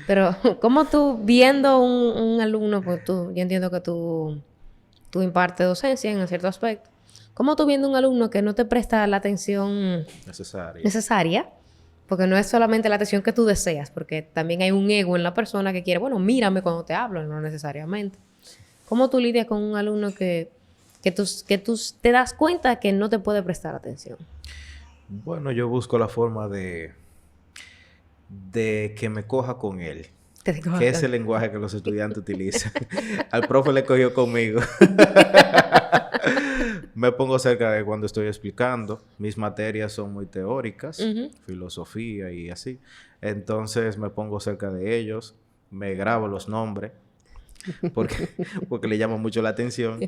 Pero, ¿cómo tú viendo un alumno, pues yo entiendo que tú impartes docencia en cierto aspecto, ¿cómo tú viendo un alumno que no te presta la atención Necesaria. necesaria? Porque no es solamente la atención que tú deseas, porque también hay un ego en la persona que quiere, bueno, mírame cuando te hablo, no necesariamente. ¿Cómo tú lidias con un alumno que tú te das cuenta que no te puede prestar atención? Bueno, yo busco la forma de que me coja con él. Te digo Que es acá. el lenguaje que los estudiantes utilizan. Al profe le cogió conmigo. Me pongo cerca de cuando estoy explicando. Mis materias son muy teóricas, Ujú. filosofía y así. Entonces me pongo cerca de ellos, me grabo los nombres porque, porque le llama mucho la atención.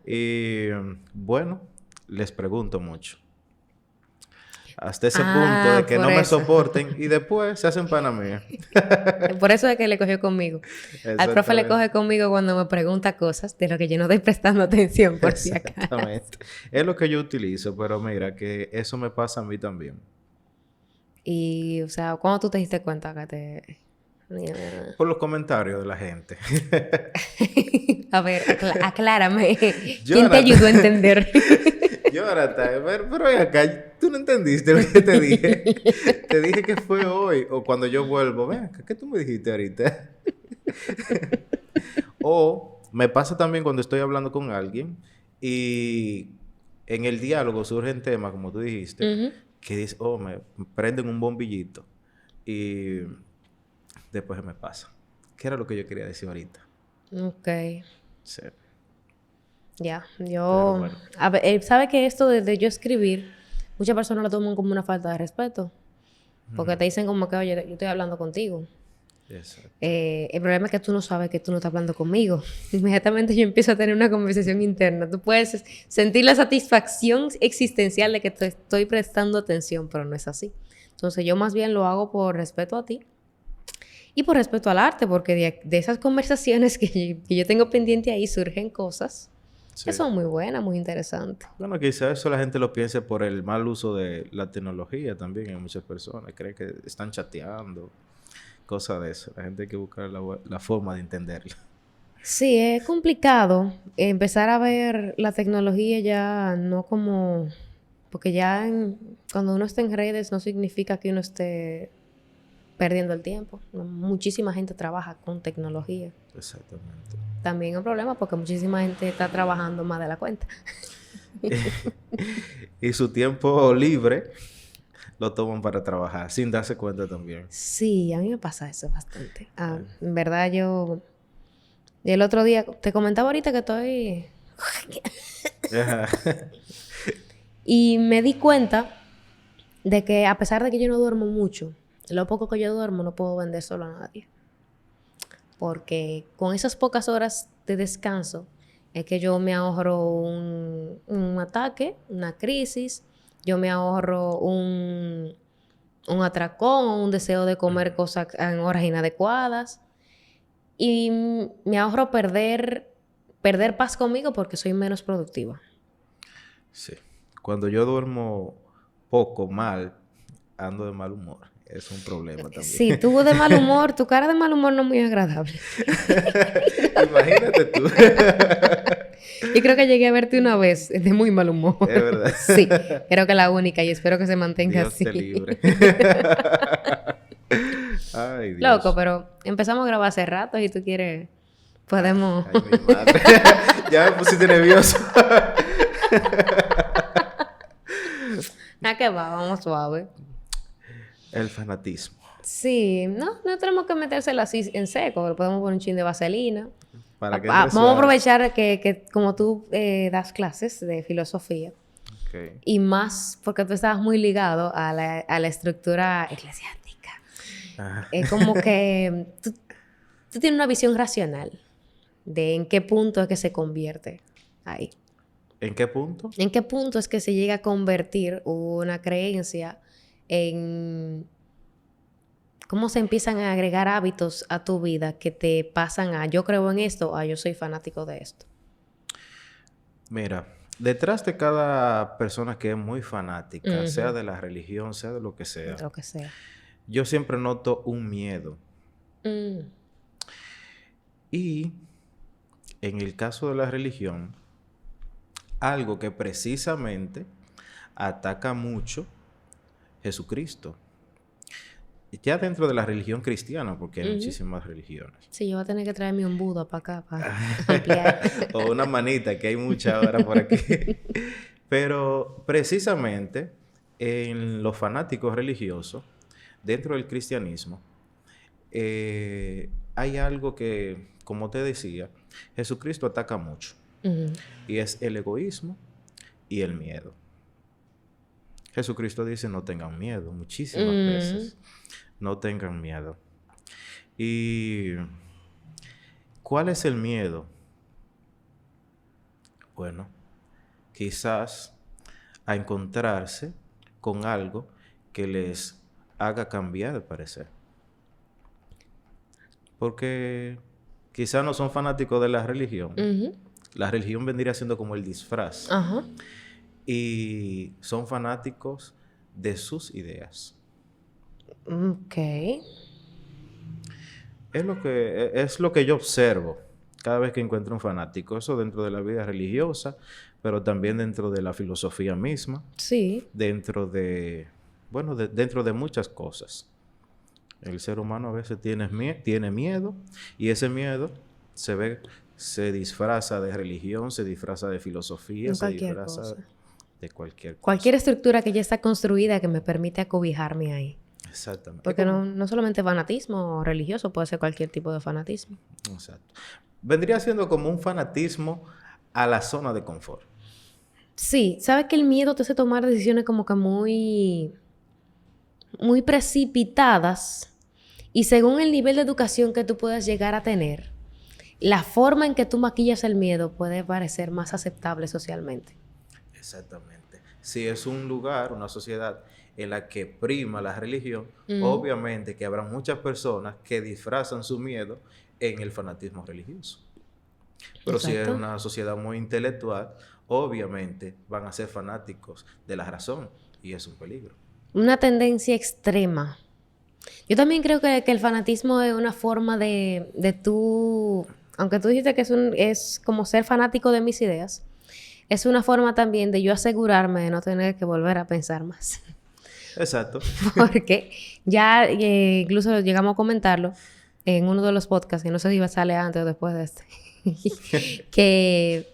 Y bueno, les pregunto mucho. Hasta ese punto de Ah, que por no me eso. soporten y después se hacen pana mía. Por eso es que le cogió conmigo. Al profe le Exactamente. coge conmigo cuando me pregunta cosas de lo que yo no estoy prestando atención, por si acaso. Exactamente. Es lo que yo utilizo, pero mira que eso me pasa a mí también. Y, o sea, ¿cuándo tú te diste cuenta que te... Por los comentarios de la gente. A ver, aclárame. ¿Quién te Jonathan, ayudó a entender? Jonathan, pero ven acá, tú no entendiste lo que te dije. Te dije que fue hoy o cuando yo vuelvo. Ven acá, ¿qué tú me dijiste ahorita? O me pasa también cuando estoy hablando con alguien y en el diálogo surgen temas, como tú dijiste, Ujú. que dice, oh, me prenden un bombillito y después me pasa. ¿Qué era lo que yo quería decir ahorita? Ok, Sí, ya. pero Yo... bueno. A ver, ¿sabe que esto de yo escribir, muchas personas lo toman como una falta de respeto? Porque te dicen como que, oye, yo estoy hablando contigo. Exacto. El problema es que tú no sabes que tú no estás hablando conmigo. Inmediatamente yo empiezo a tener una conversación interna. Tú puedes sentir la satisfacción existencial de que te estoy prestando atención, pero no es así. Entonces yo más bien lo hago por respeto a ti y por respeto al arte, porque de esas conversaciones que yo tengo pendiente ahí surgen cosas Sí. que son muy buenas, muy interesantes. Bueno, quizás eso la gente lo piense por el mal uso de la tecnología también en muchas personas. Creen que están chateando, cosas de eso. La gente hay que buscar la forma de entenderlo. Sí, es complicado empezar a ver la tecnología ya no como... Porque ya cuando uno está en redes no significa que uno esté perdiendo el tiempo. Muchísima gente trabaja con tecnología. Exactamente. También es un problema porque muchísima gente está trabajando más de la cuenta. Y su tiempo libre lo toman para trabajar, sin darse cuenta también. Sí, a mí me pasa eso bastante. En verdad yo... El otro día, te comentaba ahorita que estoy... Ajá. Y me di cuenta de que a pesar de que yo no duermo mucho, lo poco que yo duermo no puedo vender solo a nadie. Porque con esas pocas horas de descanso es que yo me ahorro un ataque, una crisis, yo me ahorro un atracón o un deseo de comer cosas en horas inadecuadas y me ahorro perder paz conmigo porque soy menos productiva. Sí. Cuando yo duermo poco, mal, ando de mal humor. Es un problema también. Si tú de mal humor, tu cara de mal humor no es muy agradable. Imagínate tú. Yo creo que llegué a verte una vez de muy mal humor. Es verdad. Sí, creo que la única y espero que se mantenga Dios te así. libre. Ay, Loco, Dios. pero empezamos a grabar hace rato y tú quieres, podemos... Ay, mi madre. Ya me pusiste nervioso. ¿A qué va? Vamos suave. El fanatismo. Sí, no tenemos que metérsela así en seco, le podemos poner un chin de vaselina. Para que entre Vamos a suave. aprovechar que como tú das clases de filosofía Ok. y más porque tú estabas muy ligado a la estructura eclesiástica. Ajá. Es como que tú tienes una visión racional de en qué punto es que se convierte ahí. ¿En qué punto? ¿En qué punto es que se llega a convertir una creencia en cómo se empiezan a agregar hábitos a tu vida que te pasan a yo creo en esto, a yo soy fanático de esto? Mira, detrás de cada persona que es muy fanática, sea Ujú. de la religión, sea de lo que sea, Lo que sea. yo siempre noto un miedo. Mm. Y en el caso de la religión, algo que precisamente ataca mucho Jesucristo. Ya dentro de la religión cristiana, porque hay Ujú. muchísimas religiones. Sí, yo voy a tener que traerme un Buda para acá para ampliar. O una manita, que hay mucha ahora por aquí. Pero precisamente en los fanáticos religiosos, dentro del cristianismo, hay algo que, como te decía, Jesucristo ataca mucho. Ujú. Y es el egoísmo y el miedo. Jesucristo dice, no tengan miedo, muchísimas Mm. veces. No tengan miedo. ¿Y cuál es el miedo? Bueno, quizás a encontrarse con algo que les haga cambiar de parecer. Porque quizás no son fanáticos de la religión. Ujú. La religión vendría siendo como el disfraz. Ajá. Y son fanáticos de sus ideas. Ok. Es lo que yo observo cada vez que encuentro un fanático. Eso dentro de la vida religiosa, pero también dentro de la filosofía misma, Sí. dentro de, bueno, dentro de muchas cosas. El ser humano a veces tiene miedo y ese miedo se disfraza de religión, se disfraza de filosofía, En se cualquier disfraza cosa. de cualquier cosa. Cualquier estructura que ya está construida que me permite acobijarme ahí. Exactamente. Porque no solamente fanatismo religioso, puede ser cualquier tipo de fanatismo. Exacto. Vendría siendo como un fanatismo a la zona de confort. Sí, sabes que el miedo te hace tomar decisiones como que muy precipitadas y según el nivel de educación que tú puedas llegar a tener, la forma en que tú maquillas el miedo puede parecer más aceptable socialmente. Exactamente. Si es un lugar, una sociedad en la que prima la religión, Mm. obviamente que habrá muchas personas que disfrazan su miedo en el fanatismo religioso. Pero si es Exacto. una sociedad muy intelectual, obviamente van a ser fanáticos de la razón y es un peligro. Una tendencia extrema. Yo también creo que el fanatismo es una forma de tú, aunque tú dijiste que es como ser fanático de mis ideas, es una forma también de yo asegurarme de no tener que volver a pensar más. Exacto. Porque ya incluso llegamos a comentarlo en uno de los podcasts, que no sé si va a salir antes o después de este, que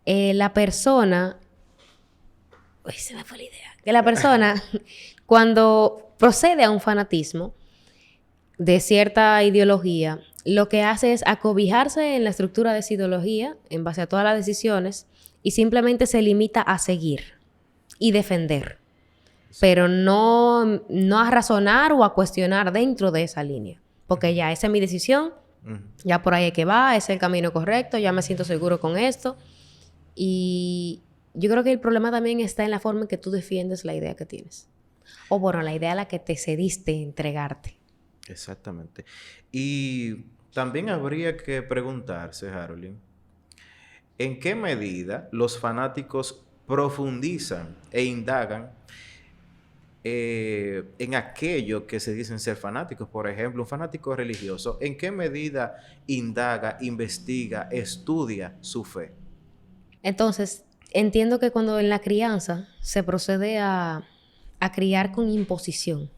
la persona... Uy, se me fue la idea. Que la persona, cuando procede a un fanatismo de cierta ideología, lo que hace es acobijarse en la estructura de esa ideología en base a todas las decisiones y simplemente se limita a seguir y defender, pero no a razonar o a cuestionar dentro de esa línea, porque ya esa es mi decisión, ya por ahí es que va, ese es el camino correcto, ya me siento seguro con esto. Y yo creo que el problema también está en la forma en que tú defiendes la idea que tienes. O bueno, la idea a la que te cediste entregarte. Exactamente. Y también habría que preguntarse, Harold, ¿en qué medida los fanáticos profundizan e indagan en aquello que se dicen ser fanáticos? Por ejemplo, un fanático religioso, ¿en qué medida indaga, investiga, estudia su fe? Entonces, entiendo que cuando en la crianza se procede a criar con imposición.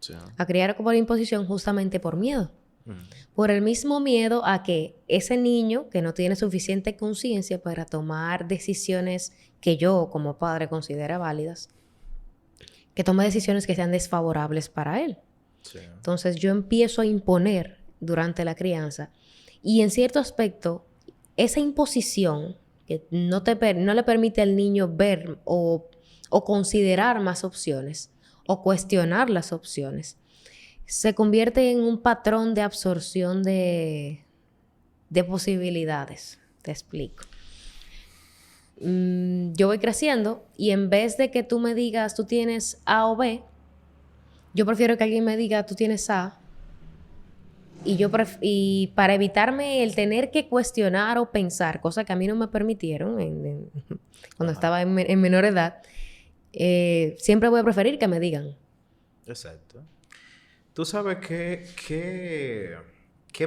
Sí. A criar por imposición justamente por miedo. Por el mismo miedo a que ese niño que no tiene suficiente conciencia para tomar decisiones que yo como padre considera válidas, que tome decisiones que sean desfavorables para él. Sí. Entonces yo empiezo a imponer durante la crianza y en cierto aspecto esa imposición que no le permite al niño ver o considerar más opciones o cuestionar las opciones, se convierte en un patrón de absorción de posibilidades. Te explico. Yo voy creciendo y en vez de que tú me digas tú tienes A o B, yo prefiero que alguien me diga tú tienes A y para evitarme el tener que cuestionar o pensar, cosa que a mí no me permitieron cuando estaba en menor edad, siempre voy a preferir que me digan. Exacto. ¿Tú sabes qué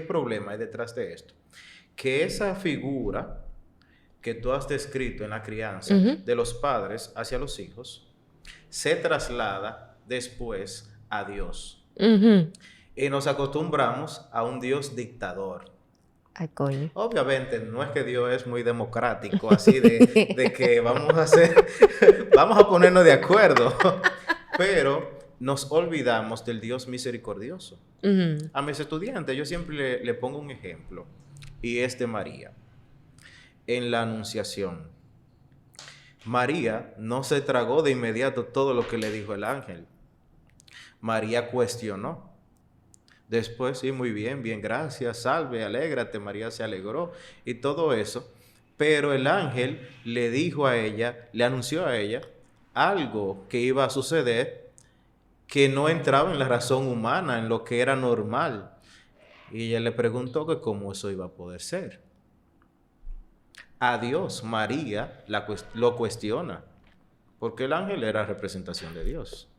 problema hay detrás de esto? Que esa figura que tú has descrito en la crianza de los padres hacia los hijos se traslada después a Dios. Y nos acostumbramos a un Dios dictador. Ay, coño. Obviamente no es que Dios es muy democrático, así de que vamos a ponernos de acuerdo, pero nos olvidamos del Dios misericordioso. A mis estudiantes yo siempre le pongo un ejemplo, y es de María. En la Anunciación, María no se tragó de inmediato todo lo que le dijo el ángel. María cuestionó. Después, sí, muy bien, bien, gracias, salve, alégrate. María se alegró y todo eso. Pero el ángel le dijo a ella, le anunció a ella algo que iba a suceder que no entraba en la razón humana, en lo que era normal. Y ella le preguntó que cómo eso iba a poder ser. A Dios, María lo cuestiona, porque el ángel era representación de Dios.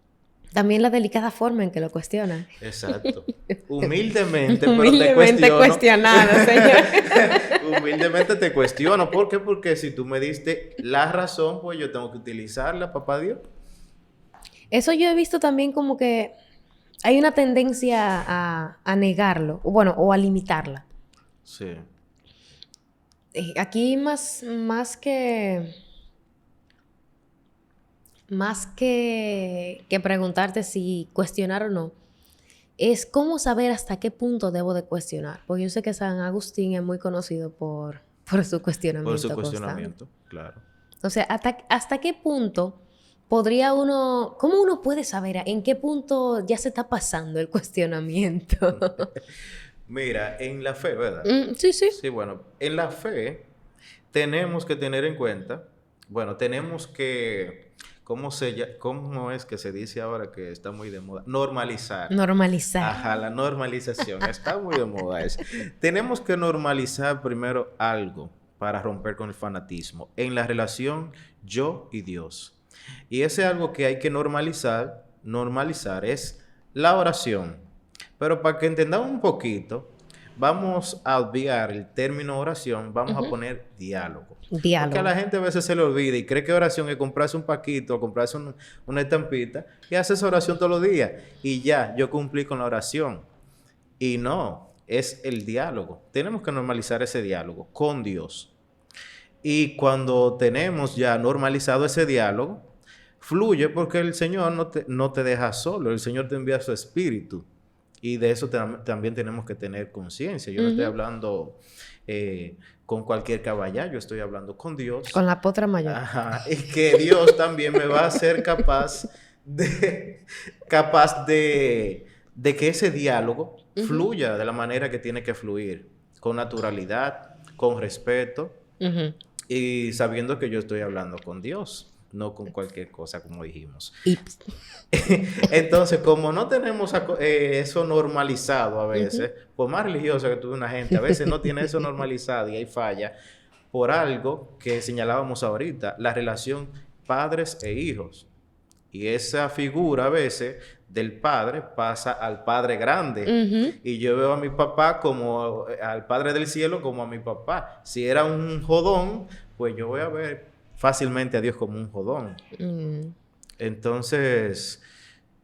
También la delicada forma en que lo cuestiona. Exacto. Humildemente, Humildemente pero te cuestionado, señor. Humildemente te cuestiono. ¿Por qué? Porque si tú me diste la razón, pues yo tengo que utilizarla, papá Dios. Eso yo he visto también como que hay una tendencia a negarlo, bueno, o a limitarla. Sí. Aquí más que preguntarte si cuestionar o no, es cómo saber hasta qué punto debo de cuestionar. Porque yo sé que San Agustín es muy conocido por su cuestionamiento. Por su cuestionamiento, constante. Claro. Entonces, ¿hasta qué punto podría uno... ¿Cómo uno puede saber en qué punto ya se está pasando el cuestionamiento? Mira, en la fe, ¿verdad? Sí, sí. Sí, bueno, en la fe tenemos que tener en cuenta, bueno, tenemos que... ¿Cómo es que se dice ahora que está muy de moda? Normalizar. Normalizar. Ajá, la normalización. Está muy de moda eso. Tenemos que normalizar primero algo para romper con el fanatismo en la relación yo y Dios. Y ese algo que hay que normalizar es la oración. Pero para que entendamos un poquito, vamos a obviar el término oración, vamos a poner diálogo. Porque a la gente a veces se le olvida y cree que oración es comprarse un paquito o comprarse una estampita y hace esa oración todos los días. Y ya, yo cumplí con la oración. Y no, es el diálogo. Tenemos que normalizar ese diálogo con Dios. Y cuando tenemos ya normalizado ese diálogo, fluye porque el Señor no te deja solo. El Señor te envía su espíritu. Y de eso también tenemos que tener conciencia. Yo no estoy hablando con cualquier caballar, yo estoy hablando con Dios. Con la potra mayor. Ajá, y que Dios también me va a hacer capaz de que ese diálogo fluya de la manera que tiene que fluir, con naturalidad, con respeto y sabiendo que yo estoy hablando con Dios. No con cualquier cosa, como dijimos. Entonces, como no tenemos eso normalizado a veces, por más religiosa que tuve una gente, a veces no tiene eso normalizado y hay falla por algo que señalábamos ahorita, la relación padres e hijos. Y esa figura a veces del padre pasa al padre grande. Y yo veo a mi papá como al padre del cielo como a mi papá. Si era un jodón, pues yo voy a ver fácilmente a Dios como un jodón. Entonces,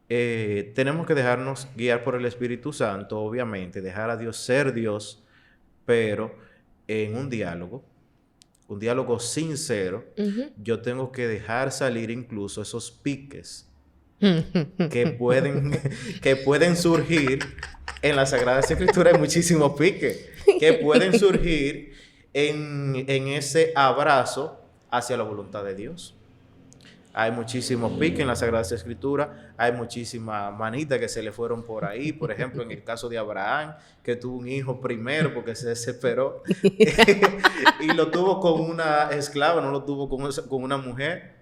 tenemos que dejarnos guiar por el Espíritu Santo, obviamente, dejar a Dios ser Dios, pero en un diálogo sincero, yo tengo que dejar salir incluso esos piques que pueden surgir en las Sagradas Escrituras. Hay muchísimos piques que pueden surgir en ese abrazo hacia la voluntad de Dios. Hay muchísimos piques en las Sagradas Escrituras, hay muchísimas manitas que se le fueron por ahí. Por ejemplo, en el caso de Abraham, que tuvo un hijo primero porque se desesperó y lo tuvo con una esclava, no lo tuvo con una mujer.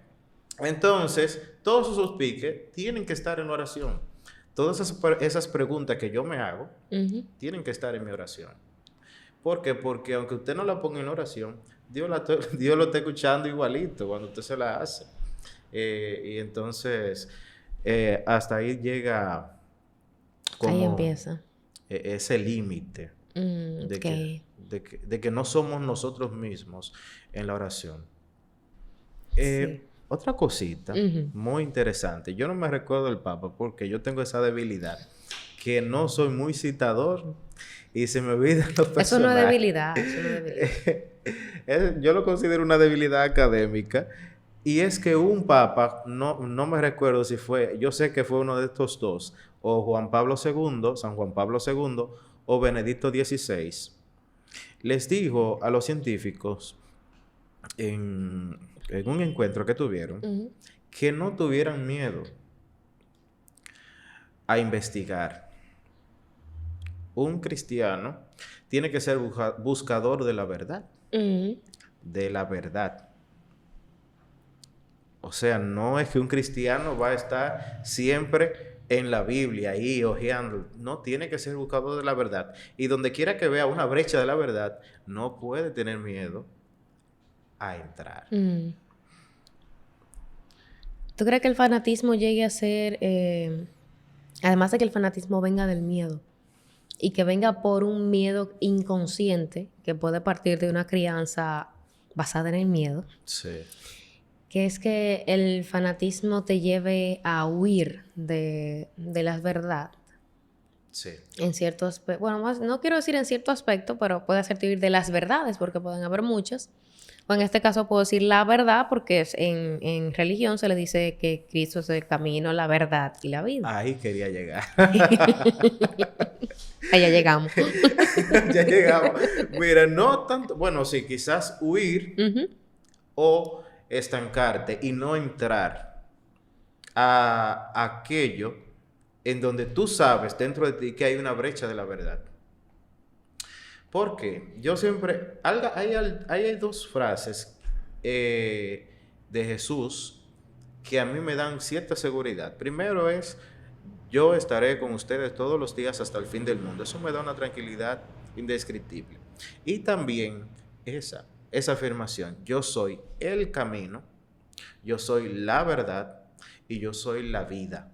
Entonces, todos esos piques tienen que estar en la oración. Todas esas preguntas que yo me hago tienen que estar en mi oración. ¿Por qué? Porque aunque usted no la ponga en la oración, Dios lo está escuchando igualito cuando usted se la hace. Y entonces, hasta ahí llega Ahí como empieza. ese límite de Ok. de que no somos nosotros mismos en la oración. Sí. Otra cosita Ujú. muy interesante. Yo no me recuerdo del Papa porque yo tengo esa debilidad, que no soy muy citador y se me olvidan los Eso no es personajes. debilidad, eso no es debilidad. Yo lo considero una debilidad académica y es que un papa, no me recuerdo si fue, yo sé que fue uno de estos dos, o Juan Pablo II, San Juan Pablo II, o Benedicto XVI, les dijo a los científicos en un encuentro que tuvieron Ujú. que no tuvieran miedo a investigar. Un cristiano tiene que ser buscador de la verdad, Ujú. de la verdad. O sea, no es que un cristiano va a estar siempre en la Biblia ahí hojeando. No, tiene que ser buscador de la verdad. Y donde quiera que vea una brecha de la verdad, no puede tener miedo a entrar. Mm. ¿Tú crees que el fanatismo llegue a ser, además de que el fanatismo venga del miedo y que venga por un miedo inconsciente que puede partir de una crianza basada en el miedo, Sí, que es que el fanatismo te lleve a huir de la verdad sí. en cierto aspecto? Bueno, no quiero decir en cierto aspecto, pero puede hacerte huir de las verdades porque pueden haber muchas. O en este caso puedo decir la verdad porque en religión se le dice que Cristo es el camino, la verdad y la vida. Ahí quería llegar. Allá llegamos. Ya llegamos. Mira, no tanto, bueno, sí, quizás huir Ujú. o estancarte y no entrar a aquello en donde tú sabes dentro de ti que hay una brecha de la verdad. Porque yo siempre, hay dos frases de Jesús que a mí me dan cierta seguridad. Primero es, yo estaré con ustedes todos los días hasta el fin del mundo. Eso me da una tranquilidad indescriptible. Y también esa afirmación, yo soy el camino, yo soy la verdad y yo soy la vida.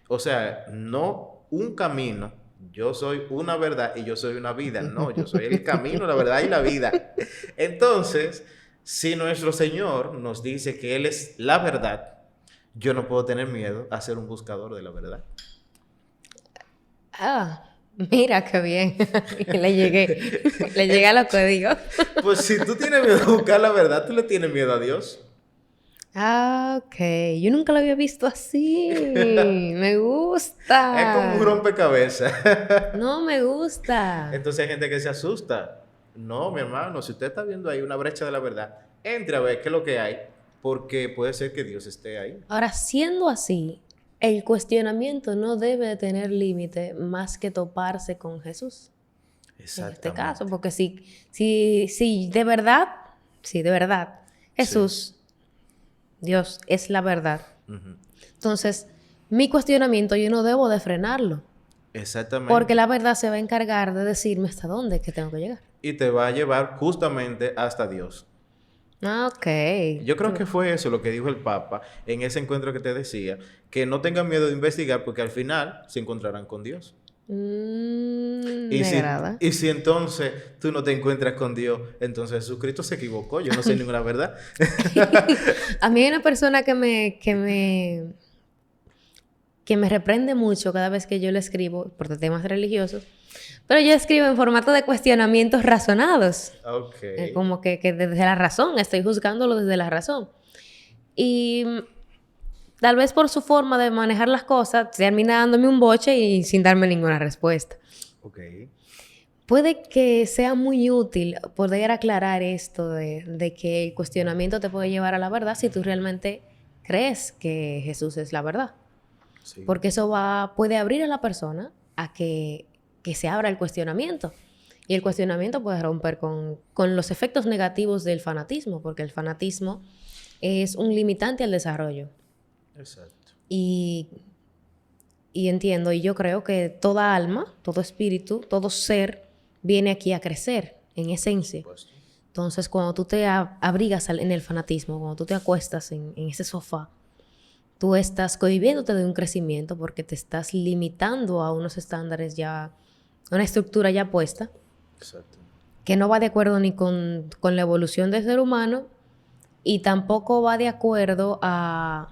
O sea, no un camino, yo soy una verdad y yo soy una vida. No, yo soy el camino, la verdad y la vida. Entonces, si nuestro Señor nos dice que Él es la verdad, yo no puedo tener miedo a ser un buscador de la verdad. Ah, mira qué bien. Le llegué. Le llegué a lo que digo. Pues si tú tienes miedo a buscar la verdad, tú le tienes miedo a Dios. Ah, ok. Yo nunca lo había visto así. Me Es como un gusta. rompecabezas. No me gusta. Entonces hay gente que se asusta. No, mi hermano, si usted está viendo ahí una brecha de la verdad, entre a ver qué es lo que hay, porque puede ser que Dios esté ahí. Ahora, siendo así, el cuestionamiento no debe de tener límite más que toparse con Jesús. En este caso, Exactamente. porque si de verdad, Sí. Jesús, Dios, es la verdad. Ujú. Entonces, mi cuestionamiento yo no debo de frenarlo, porque Exactamente. la verdad se va a encargar de decirme hasta dónde es que tengo que llegar. Y te va a llevar justamente hasta Dios. Ah, ok. Yo creo que fue eso lo que dijo el Papa en ese encuentro que te decía, que no tengan miedo de investigar porque al final se encontrarán con Dios. Me agrada. Y si entonces tú no te encuentras con Dios, entonces Jesucristo se equivocó, yo no sé ninguna verdad. A mí hay una persona que me reprende mucho cada vez que yo le escribo por temas religiosos, pero yo escribo en formato de cuestionamientos razonados, Ok. como que desde la razón, estoy juzgándolo desde la razón. Y tal vez por su forma de manejar las cosas, termina dándome un boche y sin darme ninguna respuesta. Ok. Puede que sea muy útil poder aclarar esto de que el cuestionamiento te puede llevar a la verdad si tú realmente crees que Jesús es la verdad. Sí. Porque eso puede abrir a la persona a que se abra el cuestionamiento. Y el cuestionamiento puede romper con los efectos negativos del fanatismo, porque el fanatismo es un limitante al desarrollo. Exacto. Y entiendo, y yo creo que toda alma, todo espíritu, todo ser viene aquí a crecer, en esencia. Supuesto. Entonces, cuando tú te abrigas en el fanatismo, cuando tú te acuestas en ese sofá, tú estás cohibiéndote de un crecimiento porque te estás limitando a unos estándares ya, una estructura ya puesta, Exacto. que no va de acuerdo ni con la evolución del ser humano y tampoco va de acuerdo a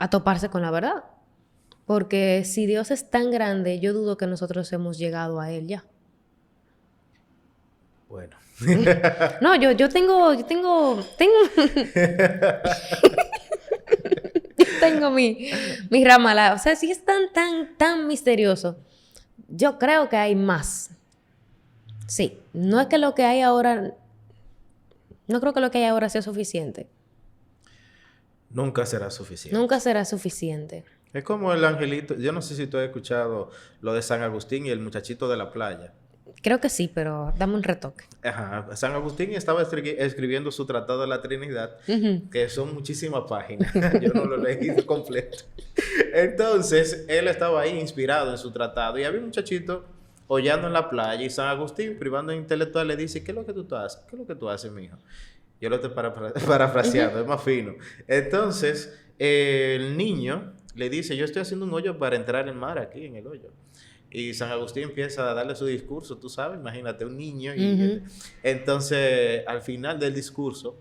toparse con la verdad. Porque si Dios es tan grande, yo dudo que nosotros hemos llegado a Él ya. Bueno. No, yo tengo tengo mi rama. O sea, si es tan misterioso, yo creo que hay más. Sí, no es que lo que hay ahora, no creo que lo que hay ahora sea suficiente. Nunca será suficiente. Nunca será suficiente. Es como el angelito. Yo no sé si tú has escuchado lo de San Agustín y el muchachito de la playa. Creo que sí, pero dame un retoque. Ajá. San Agustín estaba escribiendo su Tratado de la Trinidad, que son muchísimas páginas. Yo no lo he leído completo. Entonces, él estaba ahí inspirado en su tratado y había un muchachito hollando en la playa y San Agustín, privando intelectual, le dice, ¿qué es lo que tú haces? ¿Qué es lo que tú haces, mijo? Yo lo estoy parafraseando, es más fino. Entonces, el niño le dice, yo estoy haciendo un hoyo para entrar en mar aquí, en el hoyo. Y San Agustín empieza a darle su discurso, tú sabes, imagínate, un niño. Entonces, al final del discurso,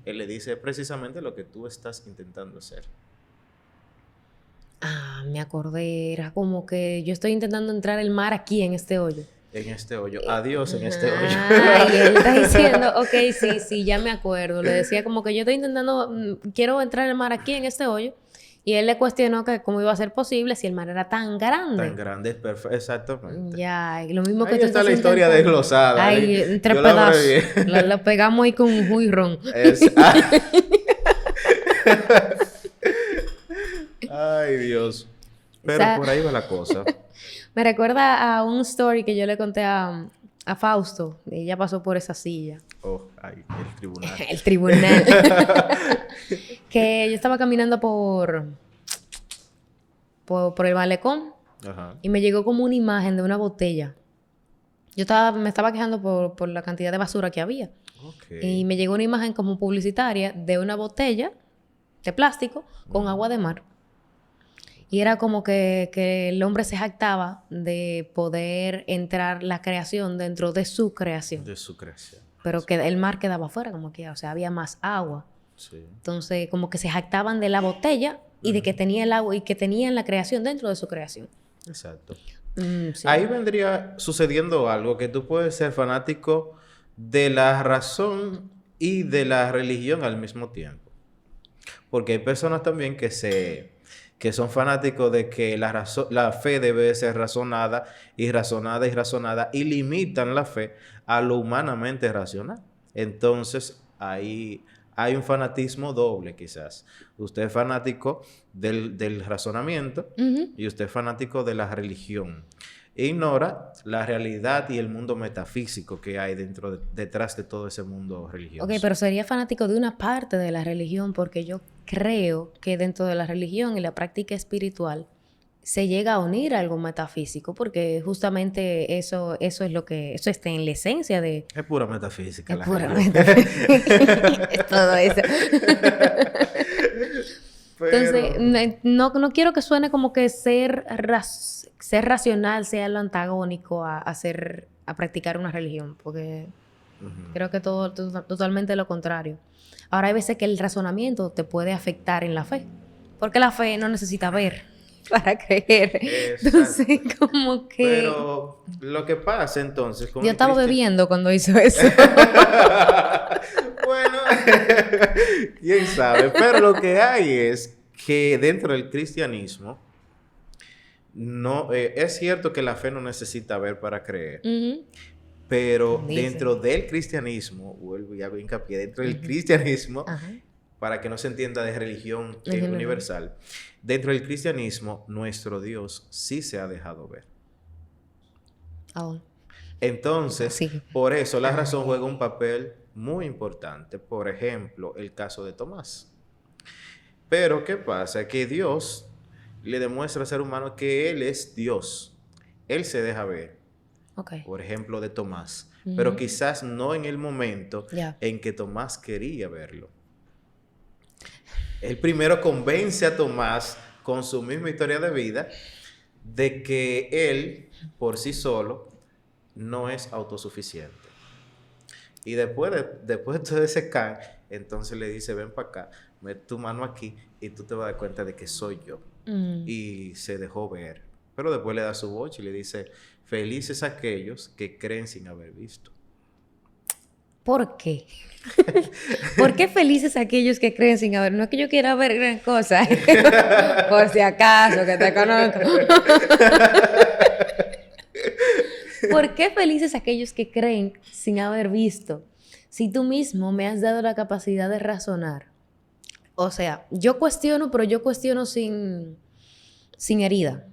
él le dice precisamente lo que tú estás intentando hacer. Ah, me acordé, era como que yo estoy intentando entrar el mar aquí en este hoyo. En este hoyo, adiós en este hoyo. Y él está diciendo, ok, sí, ya me acuerdo. Le decía como que yo estoy intentando, quiero entrar el mar aquí en este hoyo. Y él le cuestionó que cómo iba a ser posible si el mar era tan grande. Tan grande, perfecto, exactamente. Ya, y lo mismo que ahí tú está la historia desglosada. Ahí, entre pedazos. La pegamos ahí con un jugo ron. Ay, Dios. Pero o sea, por ahí va la cosa. Me recuerda a un story que yo le conté a Fausto. Ella pasó por esa silla. Oh, ay, el tribunal. El tribunal. Que yo estaba caminando por el malecón. Ajá. Y me llegó como una imagen de una botella. Me estaba quejando por la cantidad de basura que había. Okay. Y me llegó una imagen como publicitaria de una botella de plástico con agua de mar. Y era como que el hombre se jactaba de poder entrar la creación dentro de su creación. De su creación. Pero que el mar quedaba afuera, como que, o sea, había más agua. Sí. Entonces, como que se jactaban de la botella y de que tenía el agua y que tenían la creación dentro de su creación. Exacto. Sí. Ahí vendría sucediendo algo, que tú puedes ser fanático de la razón y de la religión al mismo tiempo. Porque hay personas también que son fanáticos de que la fe debe ser razonada y limitan la fe a lo humanamente racional. Entonces, ahí hay un fanatismo doble quizás. Usted es fanático del razonamiento y usted es fanático de la religión. Ignora la realidad y el mundo metafísico que hay detrás de todo ese mundo religioso. Ok, pero sería fanático de una parte de la religión porque yo creo que dentro de la religión y la práctica espiritual se llega a unir algo metafísico porque justamente eso está en la esencia de... Es pura metafísica. Es pura metafísica. Es todo eso. Pero... Entonces, no quiero que suene como que ser racional sea lo antagónico a practicar una religión, porque creo que totalmente lo contrario. Ahora hay veces que el razonamiento te puede afectar en la fe, porque la fe no necesita ver para creer. Exacto. Entonces, como que... Pero lo que pasa entonces... Yo estaba bebiendo cuando hizo eso. Bueno, quién sabe. Pero lo que hay es que dentro del cristianismo, no es cierto que la fe no necesita ver para creer. Pero dentro del cristianismo, vuelvo y hago hincapié, dentro del cristianismo, para que no se entienda de religión que es universal, dentro del cristianismo, nuestro Dios sí se ha dejado ver. Entonces, por eso la razón juega un papel muy importante. Por ejemplo, el caso de Tomás. Pero, ¿qué pasa? Que Dios le demuestra al ser humano que Él es Dios. Él se deja ver. Por ejemplo, de Tomás. Pero quizás no en el momento en que Tomás quería verlo. Él primero convence a Tomás con su misma historia de vida de que él, por sí solo, no es autosuficiente. Y después de todo ese can, entonces le dice, ven para acá, mete tu mano aquí y tú te vas a dar cuenta de que soy yo. Y se dejó ver. Pero después le da su voz y le dice, felices aquellos que creen sin haber visto. ¿Por qué? ¿Por qué felices aquellos que creen sin haber? No es que yo quiera ver gran cosa. Por si acaso, que te conozco. ¿Por qué felices aquellos que creen sin haber visto? Si tú mismo me has dado la capacidad de razonar. O sea, yo cuestiono, pero yo cuestiono sin herida.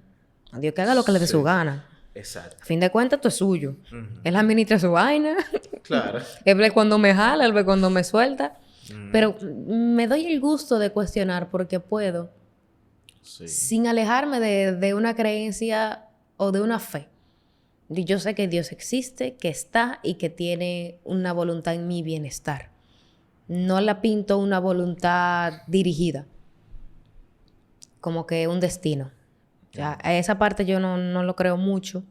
A Dios que haga lo que le dé su gana. Exacto. A fin de cuentas, esto es suyo. Él administra su vaina. Claro. Él ve cuando me jala, él ve cuando me suelta. Pero me doy el gusto de cuestionar porque puedo, sin alejarme de una creencia o de una fe. Y yo sé que Dios existe, que está y que tiene una voluntad en mi bienestar. No la pinto una voluntad dirigida, como que un destino. Ya, a esa parte yo no lo creo mucho.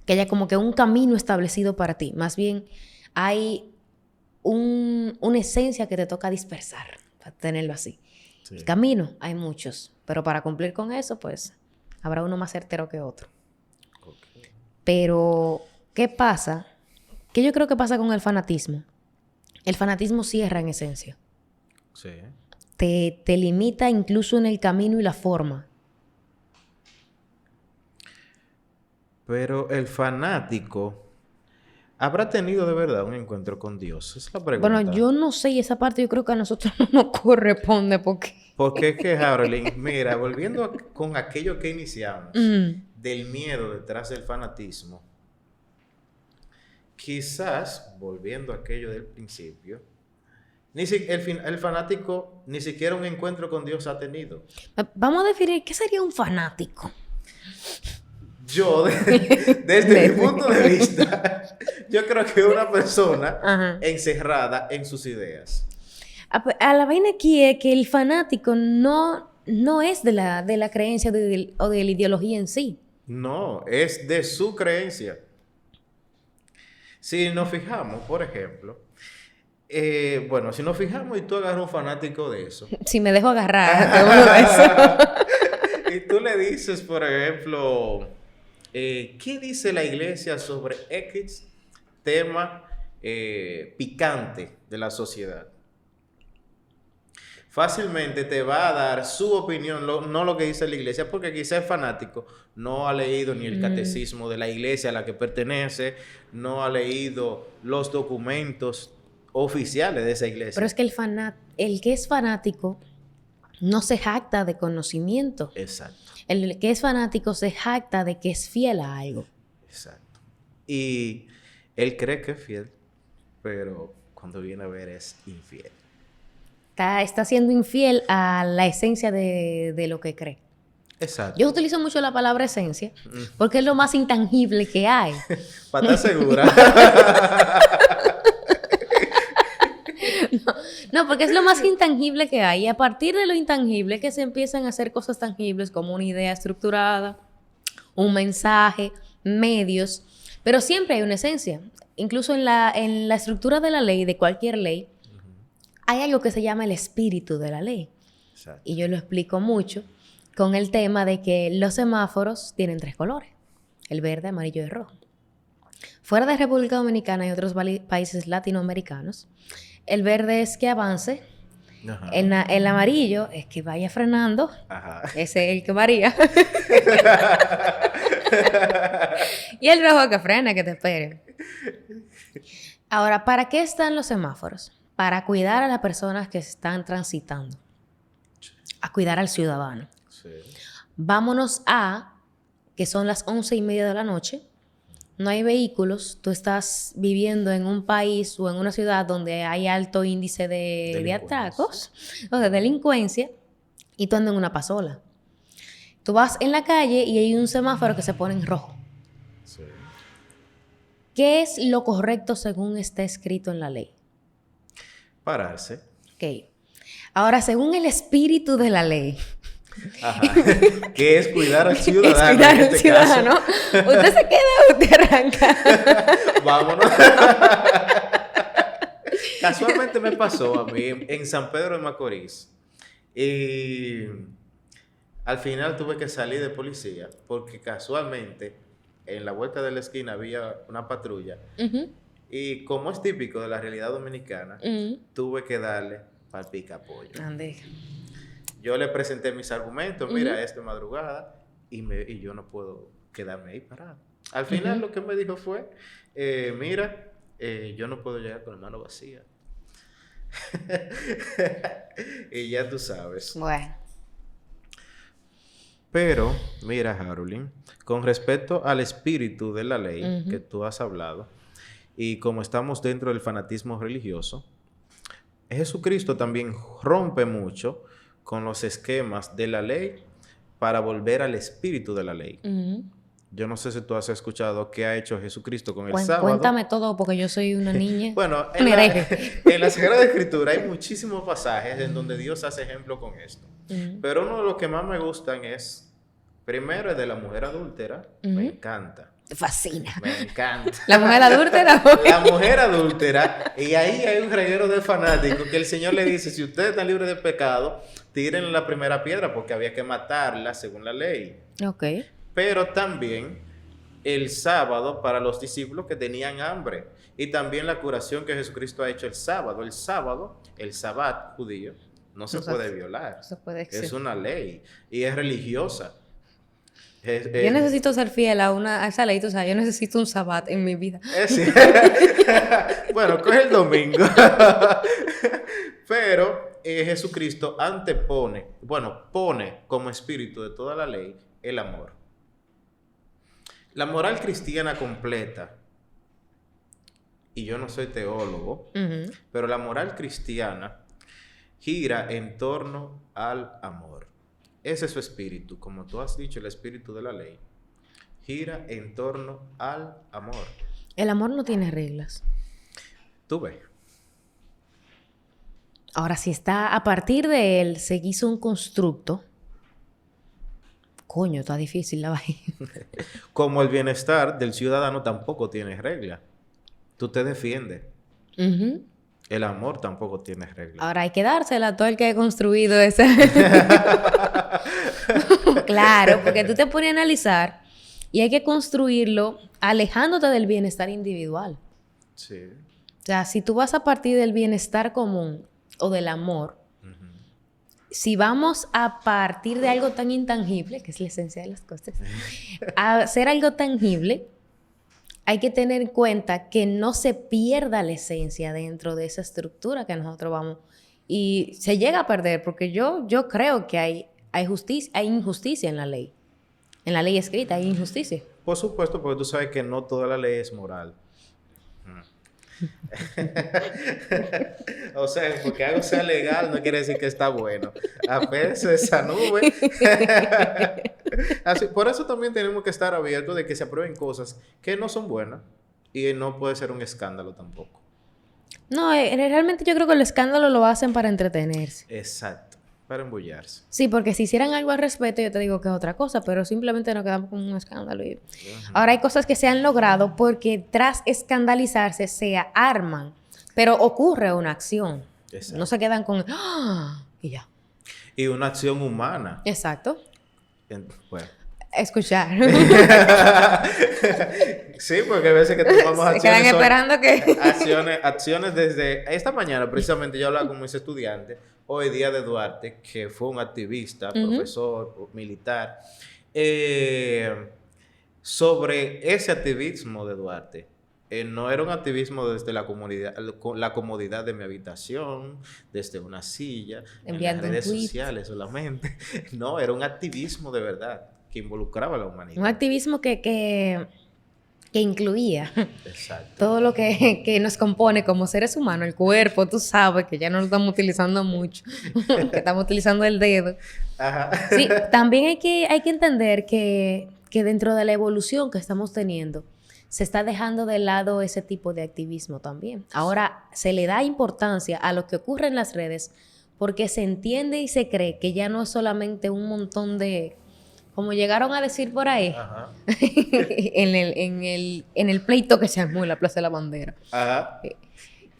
Que haya como que un camino establecido para ti. Más bien hay una esencia que te toca dispersar, para tenerlo así. Sí. El camino, hay muchos. Pero para cumplir con eso, pues, habrá uno más certero que otro. Okay. Pero, ¿qué pasa? ¿Qué yo creo que pasa con el fanatismo? El fanatismo cierra en esencia. Sí. Te limita incluso en el camino y la forma. Pero el fanático ¿habrá tenido de verdad un encuentro con Dios? Es la pregunta. Bueno, yo no sé, y esa parte yo creo que a nosotros no nos corresponde porque... Porque es que, Harold, mira, volviendo con aquello que iniciamos, del miedo detrás del fanatismo, quizás, volviendo a aquello del principio, el fanático ni siquiera un encuentro con Dios ha tenido. Vamos a definir, ¿qué sería un fanático? Yo, desde mi punto de vista, yo creo que una persona encerrada en sus ideas. A la vaina aquí es que el fanático no es de la creencia o de la ideología en sí. No, es de su creencia. Si nos fijamos, por ejemplo, si nos fijamos y tú agarras un fanático de eso. Si me dejo agarrar de uno de eso. Y tú le dices, por ejemplo... ¿qué dice la iglesia sobre X tema picante de la sociedad? Fácilmente te va a dar su opinión, no lo que dice la iglesia, porque quizás es fanático, no ha leído ni el catecismo de la iglesia a la que pertenece, no ha leído los documentos oficiales de esa iglesia. Pero es que el que es fanático no se jacta de conocimiento. Exacto. El que es fanático se jacta de que es fiel a algo. Exacto. Y él cree que es fiel, pero cuando viene a ver es infiel. Está siendo infiel a la esencia de lo que cree. Exacto. Yo utilizo mucho la palabra esencia porque es lo más intangible que hay. ¿Para estar segura? No, porque es lo más intangible que hay. Y a partir de lo intangible que se empiezan a hacer cosas tangibles como una idea estructurada, un mensaje, medios. Pero siempre hay una esencia. Incluso en la estructura de la ley, de cualquier ley, hay algo que se llama el espíritu de la ley. Exacto. Y yo lo explico mucho con el tema de que los semáforos tienen 3 colores. El verde, amarillo y rojo. Fuera de República Dominicana y otros países latinoamericanos, el verde es que avance. El amarillo es que vaya frenando. Ese es el que varía. Y el rojo que frena, que te espere. Ahora, ¿para qué están los semáforos? Para cuidar a las personas que están transitando. A cuidar al ciudadano. Sí. Vámonos que son las 11:30 de la noche. No hay vehículos, tú estás viviendo en un país o en una ciudad donde hay alto índice de atracos o de delincuencia y tú andas en una pasola. Tú vas en la calle y hay un semáforo que se pone en rojo. Sí. ¿Qué es lo correcto según está escrito en la ley? Pararse. Ok. Ahora, según el espíritu de la ley, Ajá. Que es cuidar al es ciudadano. cuidar en al este ciudadano, caso. usted se queda o usted arranca. Vámonos. Casualmente me pasó a mí en San Pedro de Macorís. Y al final tuve que salir de policía porque casualmente en la vuelta de la esquina había una patrulla. Ujú, Y como es típico de la realidad dominicana, ujú. tuve que darle pal pica pollo. Ande. Yo le presenté mis argumentos, Ujú. mira, es de madrugada y yo no puedo quedarme ahí parado. Al final lo que me dijo fue, mira, yo no puedo llegar con la mano vacía. Y ya tú sabes. Bueno. Pero, mira, Harulín, con respecto al espíritu de la ley Ujú. que tú has hablado, y como estamos dentro del fanatismo religioso, Jesucristo también rompe mucho con los esquemas de la ley para volver al espíritu de la ley. Ujú. Yo no sé si tú has escuchado qué ha hecho Jesucristo con el sábado. Cuéntame todo porque yo soy una niña. Bueno, Un hereje. en la Sagrada Escritura hay muchísimos pasajes en donde Dios hace ejemplo con esto. Ujú. Pero uno de los que más me gustan es, primero, el de la mujer adúltera. Me Ujú. encanta. Te fascina. Me encanta. La mujer adúltera. La mujer adúltera, y ahí hay un reguero de fanáticos que el Señor le dice, si ustedes están libres de pecado, tiren la primera piedra porque había que matarla según la ley. Ok. Pero también el sábado para los discípulos que tenían hambre, y también la curación que Jesucristo ha hecho el sábado. El sábado, el sabbat judío, no se No se- puede violar. Eso puede Es ser. una ley y es religiosa. Yo necesito ser fiel a esa ley, o sea, yo necesito un sabbat en mi vida. Sí. Bueno, coge el domingo. Pero Jesucristo pone como espíritu de toda la ley el amor. La moral cristiana completa, y yo no soy teólogo, Ujú. pero la moral cristiana gira en torno al amor. Ese es su espíritu, como tú has dicho, el espíritu de la ley. Gira en torno al amor. El amor no tiene reglas. Tú ves. Ahora, si está a partir de él, se hizo un constructo. Coño, está difícil la vaina. Como el bienestar del ciudadano tampoco tiene regla. Tú te defiendes. Ujú. El amor tampoco tiene regla. Ahora hay que dársela a todo el que ha construido ese. Claro, porque tú te pones a analizar y hay que construirlo alejándote del bienestar individual. Sí. O sea, si tú vas a partir del bienestar común o del amor, Ujú. si vamos a partir de algo tan intangible, que es la esencia de las cosas, a hacer algo tangible, hay que tener en cuenta que no se pierda la esencia dentro de esa estructura que nosotros vamos. Y se llega a perder, porque yo creo que hay injusticia en la ley. En la ley escrita hay injusticia. Por supuesto, porque tú sabes que no toda la ley es moral. O sea, porque algo sea legal no quiere decir que está bueno. Apenas esa nube. Así, por eso también tenemos que estar abiertos de que se aprueben cosas que no son buenas y no puede ser un escándalo tampoco. No, realmente yo creo que el escándalo lo hacen para entretenerse. Exacto, para embullarse. Sí, porque si hicieran algo al respecto, yo te digo que es otra cosa, pero simplemente nos quedamos con un escándalo. Ahora hay cosas que se han logrado porque tras escandalizarse se arman, pero ocurre una acción. Exacto. No se quedan con ¡ah! Y ya. Y una acción humana. Exacto. Bueno. Escuchar. Sí, porque a veces que tomamos Se quedan acciones son esperando que... acciones desde esta mañana, precisamente yo hablaba con mis estudiantes, hoy día de Duarte, que fue un activista, profesor, militar, sobre ese activismo de Duarte. No era un activismo desde la comodidad de mi habitación, desde una silla, Enviando en las un redes tweet. sociales solamente. No, era un activismo de verdad que involucraba a la humanidad. Un activismo que incluía Exacto. todo lo que nos compone como seres humanos, el cuerpo, tú sabes que ya no lo estamos utilizando mucho, que estamos utilizando el dedo. Ajá. Sí, también hay que entender que dentro de la evolución que estamos teniendo, se está dejando de lado ese tipo de activismo también. Ahora se le da importancia a lo que ocurre en las redes porque se entiende y se cree que ya no es solamente un montón de, como llegaron a decir por ahí, Ajá. en el pleito que se armó en la Plaza de la Bandera. Ajá.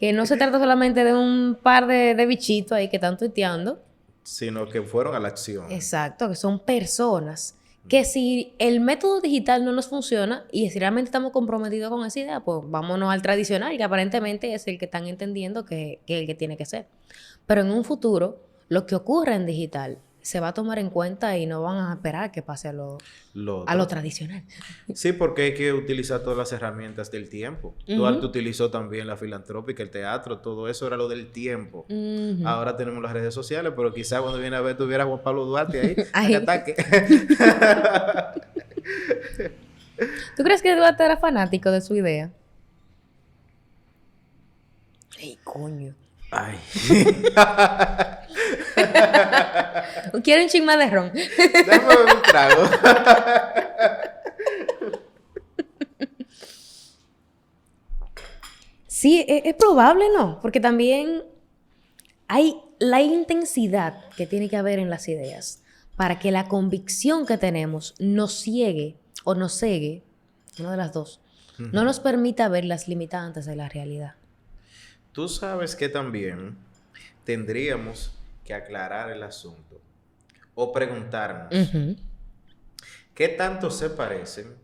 Que no se trata solamente de un par de bichitos ahí que están tuiteando. Sino que fueron a la acción. Exacto, que son personas que si el método digital no nos funciona y si realmente estamos comprometidos con esa idea, pues vámonos al tradicional, que aparentemente es el que están entendiendo que es el que tiene que ser. Pero en un futuro, lo que ocurra en digital se va a tomar en cuenta y no van a esperar que pase a lo tradicional. Sí, porque hay que utilizar todas las herramientas del tiempo. Duarte utilizó también la filantrópica, el teatro, todo eso era lo del tiempo. Ahora tenemos las redes sociales, pero quizás cuando viene a ver tuviera Juan Pablo Duarte ahí, en ataque. ¿Tú crees que Duarte era fanático de su idea? ¡Ey, coño! Ay. Quiero un chin más de ron. Dame un trago. Sí, es probable, ¿no? Porque también hay la intensidad que tiene que haber en las ideas para que la convicción que tenemos nos ciegue o nos cegue, una de las dos, no nos permita ver las limitantes de la realidad. Tú sabes que también tendríamos que aclarar el asunto o preguntarnos qué tanto se parecen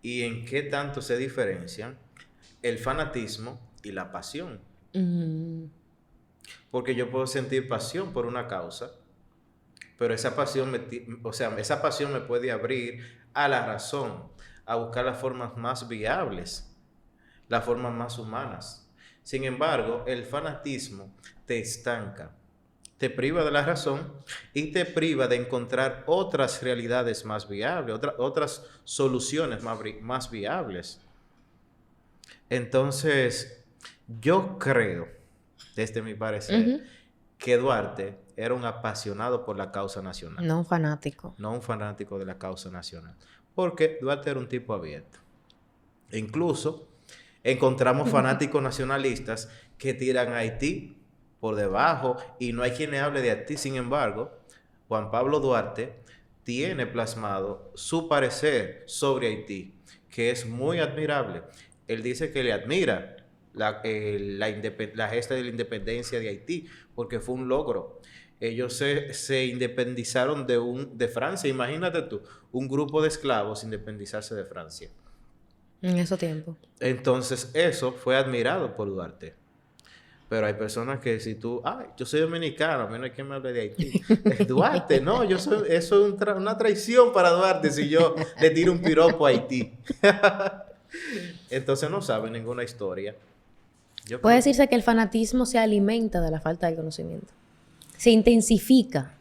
y en qué tanto se diferencian el fanatismo y la pasión. Porque yo puedo sentir pasión por una causa, pero esa pasión me puede abrir a la razón, a buscar las formas más viables, las formas más humanas. Sin embargo, el fanatismo te estanca, te priva de la razón y te priva de encontrar otras realidades más viables, otras soluciones más viables. Entonces, yo creo, desde mi parecer, que Duarte era un apasionado por la causa nacional. No un fanático. No un fanático de la causa nacional. Porque Duarte era un tipo abierto. E incluso encontramos fanáticos nacionalistas que tiran a Haití por debajo y no hay quien le hable de Haití. Sin embargo, Juan Pablo Duarte tiene plasmado su parecer sobre Haití, que es muy admirable. Él dice que le admira la gesta de la independencia de Haití, porque fue un logro. Ellos se independizaron de Francia. Imagínate tú, un grupo de esclavos independizarse de Francia. En ese tiempo. Entonces, eso fue admirado por Duarte. Pero hay personas que si tú, yo soy dominicano, a mí no hay quien me hable de Haití. Duarte, no, eso es una traición para Duarte si yo le tiro un piropo a Haití. Entonces no sabe ninguna historia. Puede decirse que el fanatismo se alimenta de la falta de conocimiento. Se intensifica.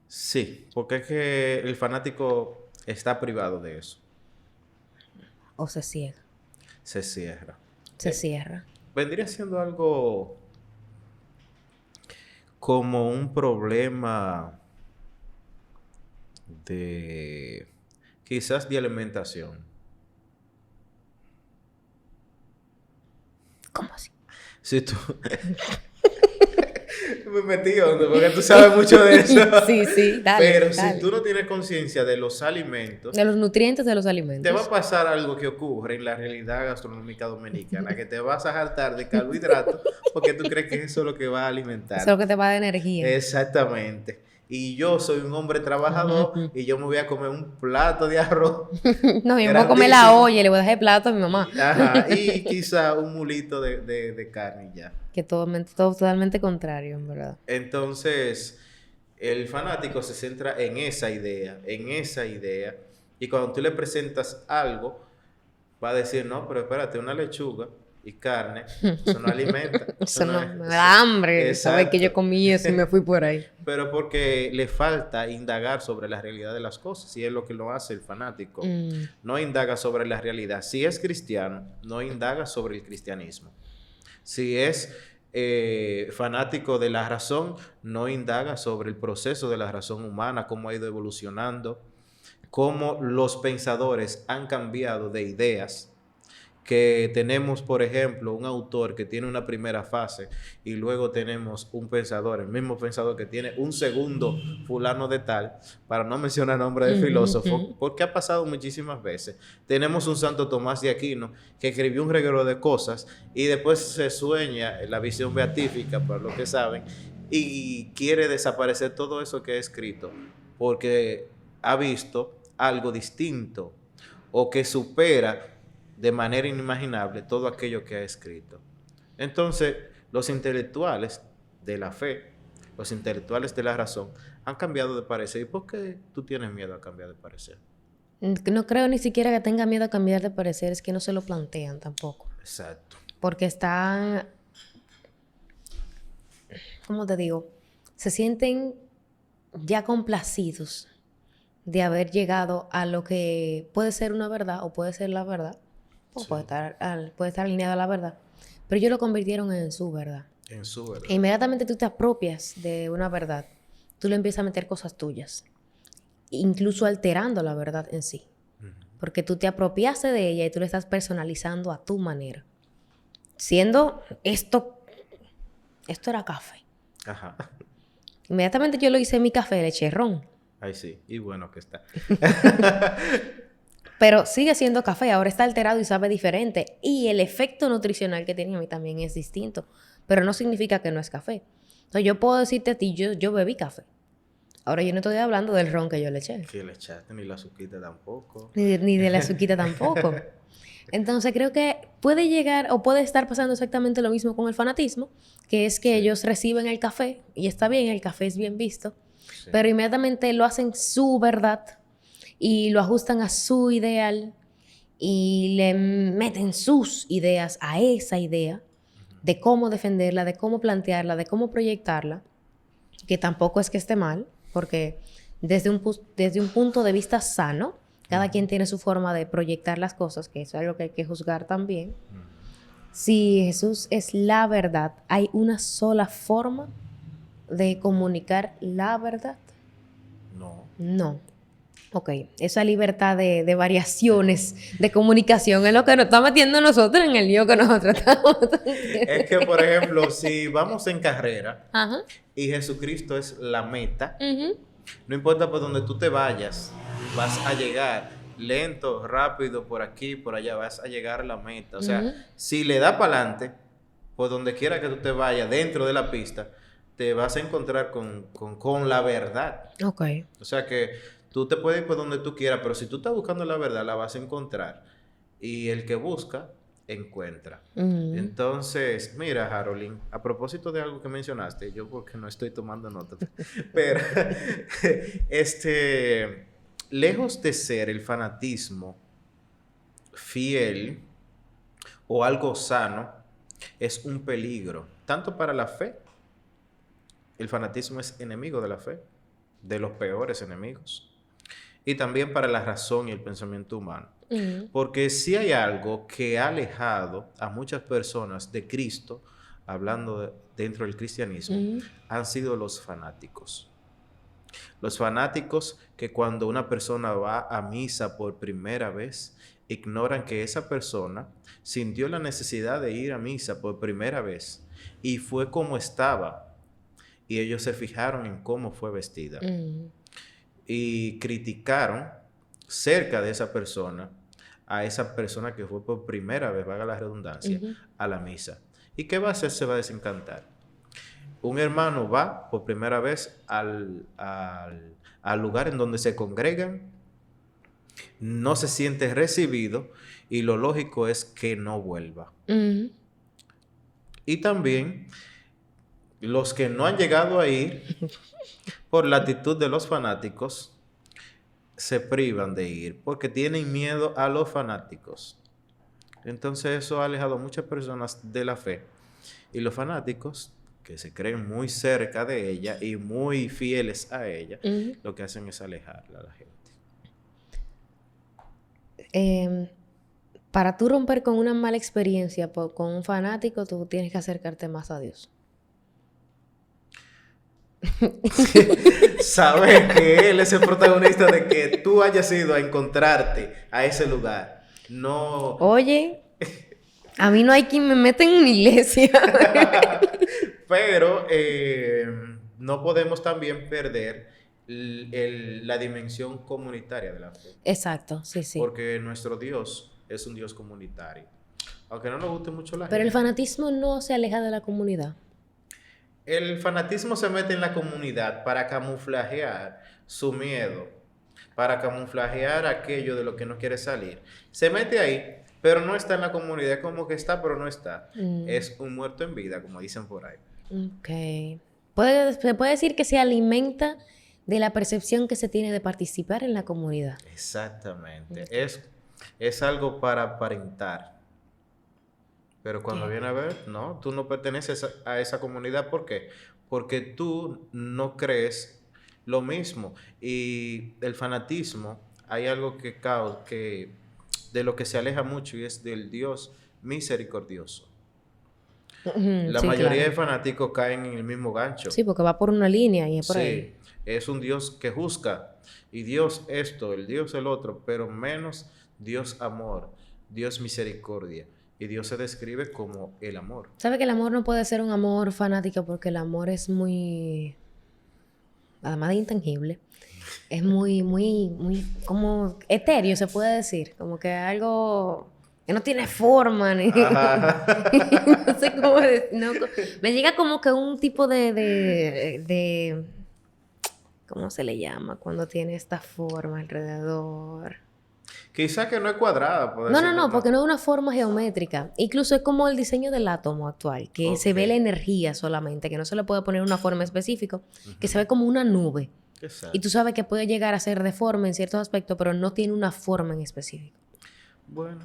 Sí, porque es que el fanático está privado de eso. O se ciega. Se cierra. Se cierra. Vendría siendo algo como un problema quizás de alimentación. ¿Cómo así? Si tú... Me metí hondo porque tú sabes mucho de eso. Sí, dale. Pero si tú no tienes conciencia de los alimentos... De los nutrientes de los alimentos. Te va a pasar algo que ocurre en la realidad gastronómica dominicana, que te vas a jaltar de carbohidratos porque tú crees que eso es lo que va a alimentar. Eso es lo que te va a dar energía. Exactamente. Y yo soy un hombre trabajador y yo me voy a comer un plato de arroz. No, yo me voy a comer la olla y le voy a dejar el plato a mi mamá. Ajá, y quizá un mulito de carne y ya. Que todo totalmente contrario, en verdad. Entonces, el fanático se centra en esa idea, y cuando tú le presentas algo, va a decir, no, pero espérate, una lechuga y carne, eso no alimenta. Eso no me da hambre. Sabes que yo comí eso y me fui por ahí. Pero porque le falta indagar sobre la realidad de las cosas, y es lo que lo hace el fanático. No indaga sobre la realidad. Si es cristiano, no indaga sobre el cristianismo. Si es fanático de la razón, no indaga sobre el proceso de la razón humana, cómo ha ido evolucionando, cómo los pensadores han cambiado de ideas que tenemos, por ejemplo, un autor que tiene una primera fase y luego tenemos un pensador, el mismo pensador que tiene un segundo fulano de tal, para no mencionar nombre de filósofo, porque ha pasado muchísimas veces. Tenemos un Santo Tomás de Aquino que escribió un reguero de cosas y después se sueña la visión beatífica, por lo que saben, y quiere desaparecer todo eso que ha escrito porque ha visto algo distinto o que supera de manera inimaginable todo aquello que ha escrito. Entonces, los intelectuales de la fe, los intelectuales de la razón, han cambiado de parecer. ¿Y por qué tú tienes miedo a cambiar de parecer? No creo ni siquiera que tenga miedo a cambiar de parecer, es que no se lo plantean tampoco. Exacto. Porque están, ¿cómo te digo? Se sienten ya complacidos de haber llegado a lo que puede ser una verdad o puede ser la verdad. O sí. puede estar alineada a la verdad. Pero ellos lo convirtieron en su verdad. En su verdad. E inmediatamente tú te apropias de una verdad. Tú le empiezas a meter cosas tuyas. Incluso alterando la verdad en sí. Porque tú te apropiaste de ella y tú le estás personalizando a tu manera. Siendo esto era café. Ajá. Inmediatamente yo lo hice en mi café, le eché ron. Ay, sí. Y bueno que está. Pero sigue siendo café, ahora está alterado y sabe diferente. Y el efecto nutricional que tiene a mí también es distinto. Pero no significa que no es café. Entonces yo puedo decirte a ti, yo bebí café. Ahora yo no estoy hablando del ron que yo le eché. Que le echaste, ni la azuquita tampoco. Ni de la azuquita tampoco. Entonces creo que puede llegar o puede estar pasando exactamente lo mismo con el fanatismo, que es que sí. Ellos reciben el café, y está bien, el café es bien visto, sí. Pero inmediatamente lo hacen su verdad, y lo ajustan a su ideal y le meten sus ideas a esa idea de cómo defenderla, de cómo plantearla, de cómo proyectarla, que tampoco es que esté mal, porque desde un punto de vista sano, cada quien tiene su forma de proyectar las cosas, que eso es algo que hay que juzgar también. Si Jesús es la verdad, ¿hay una sola forma de comunicar la verdad? No. Ok, esa libertad de variaciones de comunicación es lo que nos está metiendo nosotros en el lío que nosotros estamos. Es que, por ejemplo, si vamos en carrera y Jesucristo es la meta, no importa por donde tú te vayas, vas a llegar lento, rápido, por aquí, por allá, vas a llegar a la meta. O sea, si le das para adelante, por donde quiera que tú te vayas, dentro de la pista, te vas a encontrar con la verdad. Ok. O sea que tú te puedes ir por donde tú quieras, pero si tú estás buscando la verdad, la vas a encontrar. Y el que busca, encuentra. Entonces, mira, Harold, a propósito de algo que mencionaste, yo porque no estoy tomando nota, pero lejos de ser el fanatismo fiel o algo sano, es un peligro, tanto para la fe. El fanatismo es enemigo de la fe, de los peores enemigos. Y también para la razón y el pensamiento humano. Porque si hay algo que ha alejado a muchas personas de Cristo, hablando dentro del cristianismo, han sido los fanáticos. Los fanáticos que cuando una persona va a misa por primera vez, ignoran que esa persona sintió la necesidad de ir a misa por primera vez y fue como estaba. Y ellos se fijaron en cómo fue vestida. Y criticaron cerca de esa persona, a esa persona que fue por primera vez, valga la redundancia, a la misa. ¿Y qué va a hacer? Se va a desencantar. Un hermano va por primera vez al lugar en donde se congregan, no se siente recibido y lo lógico es que no vuelva. Y también los que no han llegado a ir por la actitud de los fanáticos se privan de ir porque tienen miedo a los fanáticos. Entonces eso ha alejado a muchas personas de la fe. Y los fanáticos, que se creen muy cerca de ella y muy fieles a ella, lo que hacen es alejarla a la gente. Para tú romper con una mala experiencia con un fanático, tú tienes que acercarte más a Dios. Saber que Él es el protagonista de que tú hayas ido a encontrarte a ese lugar. No. Oye, A mí no hay quien me meta en una iglesia. Pero no podemos también perder la dimensión comunitaria de la fe. Exacto, sí, sí. Porque nuestro Dios es un Dios comunitario. Aunque no nos guste mucho la Pero el gente. fanatismo no se aleja de la comunidad. El fanatismo se mete en la comunidad para camuflajear su miedo, para camuflajear aquello de lo que no quiere salir. Se mete ahí, pero no está en la comunidad. Es como que está, pero no está. Es un muerto en vida, como dicen por ahí. Ok. Se puede decir que se alimenta de la percepción que se tiene de participar en la comunidad. Exactamente. Es algo para aparentar. Pero cuando viene a ver, no, tú no perteneces a esa comunidad. ¿Por qué? Porque tú no crees lo mismo. Y el fanatismo, hay algo que de lo que se aleja mucho y es del Dios misericordioso. La Sí, mayoría claro. de fanáticos caen en el mismo gancho. Sí, porque va por una línea y es por ahí. Sí, es un Dios que juzga. Y Dios esto, el Dios el otro, pero menos Dios amor, Dios misericordia. Y Dios se describe como el amor. ¿Sabe que el amor no puede ser un amor fanático porque el amor es muy, además de intangible, es muy como etéreo, se puede decir, como que algo que no tiene forma, ni Ajá. no sé cómo decir, me llega como que un tipo de ¿cómo se le llama? Cuando tiene esta forma alrededor. Quizá que no es cuadrada, por No, decirlo, porque no es una forma geométrica. Incluso es como el diseño del átomo actual, que se ve la Ok. energía solamente, que no se le puede poner una forma específica, que se ve como una nube. Y tú Exacto. sabes que puede llegar a ser deforme en ciertos aspectos, pero no tiene una forma en específico. Bueno,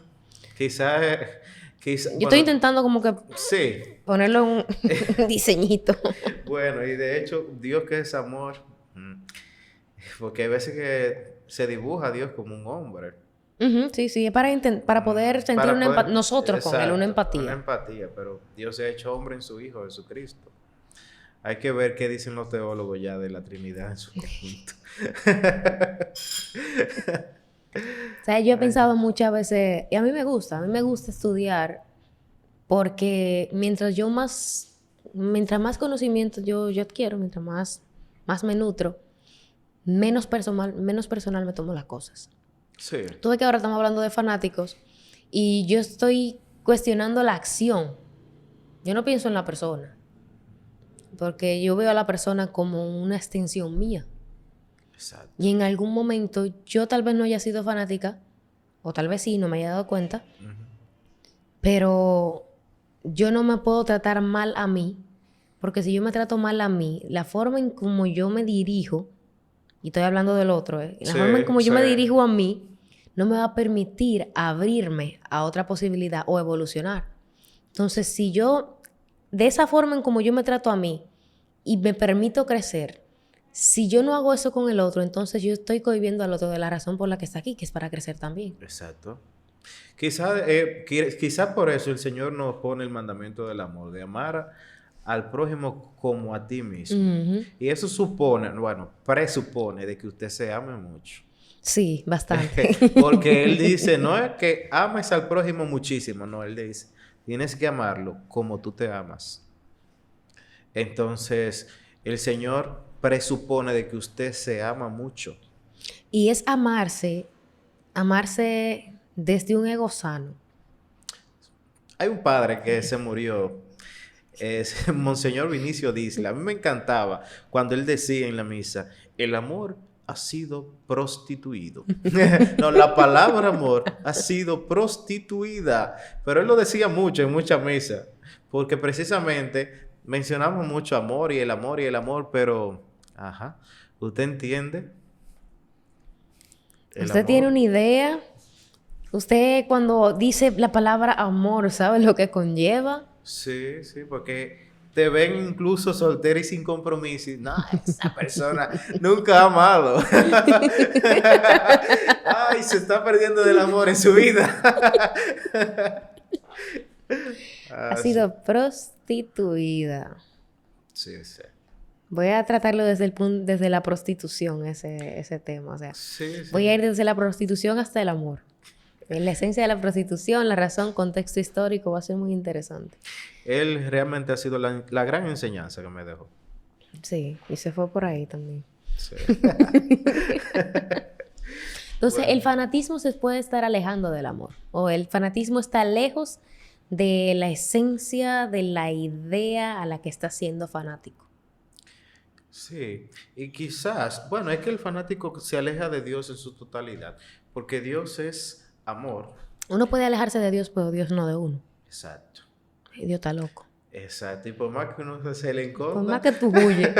quizá, Yo estoy bueno, intentando como que sí. ponerlo en un diseñito. Bueno, y de hecho, Dios que es amor, porque hay veces que se dibuja a Dios como un hombre. Ujú, sí, es para poder sentir Para poder, nosotros con él, una exacto, una empatía. empatía, pero Dios se ha hecho hombre en su Hijo Jesucristo. Hay que ver qué dicen los teólogos ya de la Trinidad en su conjunto. O sea, yo he pensado muchas veces, y a mí me gusta estudiar, porque mientras más conocimiento yo adquiero, mientras más me nutro, menos personal me tomo las cosas. Sí, Tú ves que ahora estamos hablando de fanáticos y yo estoy cuestionando la acción. Yo no pienso en la persona, porque yo veo a la persona como una extensión mía. exacto. Y en algún momento yo tal vez no haya sido fanática, o tal vez sí, no me haya dado cuenta, pero yo no me puedo tratar mal a mí, porque si yo me trato mal a mí, la forma en como yo me dirijo, y estoy hablando del otro, la Sí, forma en como yo sí. me dirijo a mí, no me va a permitir abrirme a otra posibilidad o evolucionar. Entonces, si yo, de esa forma en como yo me trato a mí y me permito crecer, si yo no hago eso con el otro, entonces yo estoy cohibiendo al otro de la razón por la que está aquí, que es para crecer también. Exacto. Quizá por eso el Señor nos pone el mandamiento del amor, de amar al prójimo como a ti mismo. Ujú. Y eso presupone de que usted se ame mucho. Sí, bastante. Porque Él dice, no es que ames al prójimo muchísimo, no, Él dice, tienes que amarlo como tú te amas. Entonces, el Señor presupone de que usted se ama mucho. Y es amarse desde un ego sano. Hay un padre que se murió, es Monseñor Vinicio Disla. A mí me encantaba cuando él decía en la misa, el amor ha sido prostituido. No, la palabra amor ha sido prostituida. Pero él lo decía mucho en muchas misas, porque precisamente mencionamos mucho amor y el amor, pero, ajá, ¿usted entiende? El Usted tiene amor. una idea. Usted cuando dice la palabra amor, ¿sabe lo que conlleva? Sí, sí, porque te ven incluso soltera y sin compromiso. Y, no, esa persona nunca ha amado. Ay, se está perdiendo del amor en su vida. Ha Ah, sí, sido prostituida. sí, sí. Voy a tratarlo desde la prostitución, ese tema. O sea, Sí, sí. voy a ir desde la prostitución hasta el amor. La esencia de la prostitución, la razón, contexto histórico, va a ser muy interesante. Él realmente ha sido la gran enseñanza que me dejó. Sí, y se fue por ahí también. Sí. Entonces, Bueno. el fanatismo se puede estar alejando del amor. O el fanatismo está lejos de la esencia de la idea a la que está siendo fanático. Sí, y quizás, bueno, es que el fanático se aleja de Dios en su totalidad, porque Dios es amor. Uno puede alejarse de Dios, pero Dios no de uno. Exacto. Y Dios está loco. Exacto, y por más que uno se le Por enconda. más que tú huyes.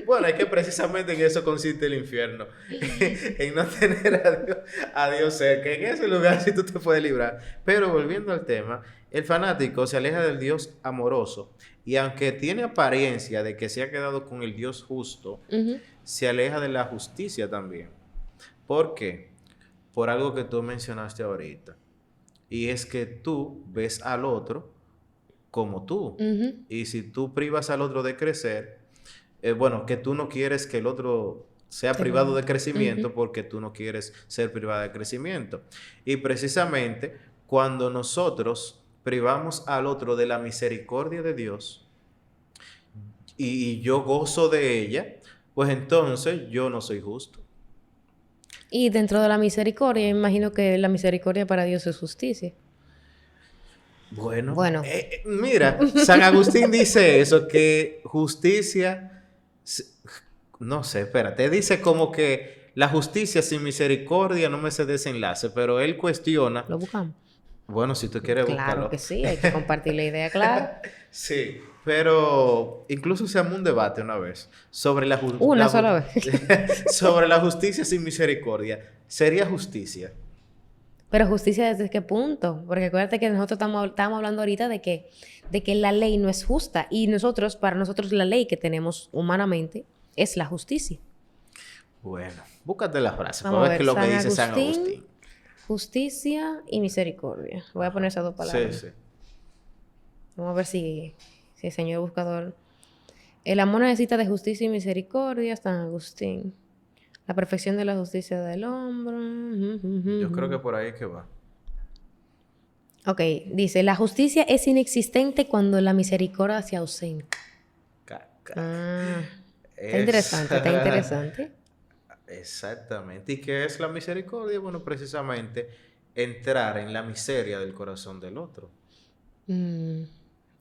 Bueno, es que precisamente en eso consiste el infierno, en no tener a Dios cerca, en ese lugar sí tú te puedes librar. Pero volviendo al tema, el fanático se aleja del Dios amoroso y aunque tiene apariencia de que se ha quedado con el Dios justo, Ujú. se aleja de la justicia también. ¿Por qué? Por algo que tú mencionaste ahorita. Y es que tú ves al otro como tú. Ujú. Y si tú privas al otro de crecer, bueno, que tú no quieres que el otro sea privado de crecimiento Ujú. porque tú no quieres ser privado de crecimiento. Y precisamente cuando nosotros privamos al otro de la misericordia de Dios y yo gozo de ella, pues entonces yo no soy justo. Y dentro de la misericordia, imagino que la misericordia para Dios es justicia. Bueno, Bueno. Mira, San Agustín dice eso, que justicia, no sé, espérate, dice como que la justicia sin misericordia no me se desenlace, pero él cuestiona, ¿Lo buscamos? bueno, si tú quieres Claro búscalo. que sí, hay que compartir la idea, claro. Sí, pero incluso se armó un debate una vez sobre Una sola vez. sobre la justicia sin misericordia. ¿Sería justicia? Pero justicia desde qué punto, porque acuérdate que nosotros estamos hablando ahorita de que la ley no es justa y para nosotros la ley que tenemos humanamente es la justicia. Bueno, búscate la frase Vamos para a ver qué ver, es lo que San dice San Agustín, Agustín. justicia y misericordia. Voy a poner esas dos palabras. Sí, sí. Vamos a ver si el señor buscador... El amor necesita de justicia y misericordia, San Agustín. La perfección de la justicia del hombre. Yo creo que por ahí que va. Ok, dice, la justicia es inexistente cuando la misericordia se ausenta. Ah, está interesante, está interesante. Exactamente. ¿Y qué es la misericordia? Bueno, precisamente entrar en la miseria del corazón del otro.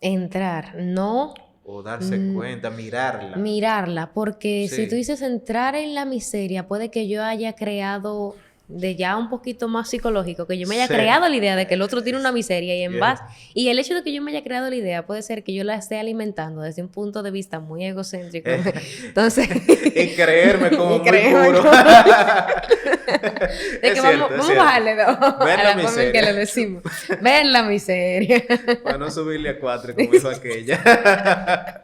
Entrar, no O darse cuenta, mirarla. mirarla, porque si tú Sí. dices entrar en la miseria, puede que yo haya creado, de ya un poquito más psicológico, que yo me haya Sí. creado la idea de que el otro tiene una miseria y en Yeah. base, y el hecho de que yo me haya creado la idea puede ser que yo la esté alimentando desde un punto de vista muy egocéntrico. Entonces, Y creerme como Y muy creerme puro. como- de que Es vamos cierto, es a cierto. bajarle dos Ven a la la forma en que miseria. le decimos. Ven la miseria. Para no subirle a 4 como dijo aquella.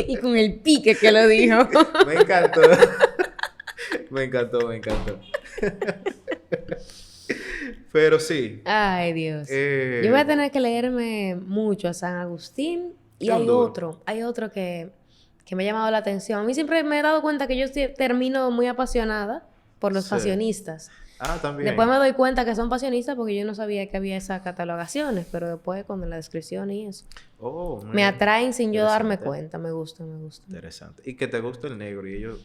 Y con el pique que lo dijo. Me encantó. Me encantó, me encantó. Pero sí. Ay, Dios. eh, Yo voy a tener que leerme mucho a San Agustín. Y Es un duro. hay otro que me ha llamado la atención. A mí siempre me he dado cuenta que yo termino muy apasionada por los Sí. pasionistas. también. Después me doy cuenta que son pasionistas porque yo no sabía que había esas catalogaciones, pero después con la descripción y eso. Oh, muy Me bien. atraen sin yo darme Interesante. cuenta, me gusta. Interesante. Y que te gusta el negro y ellos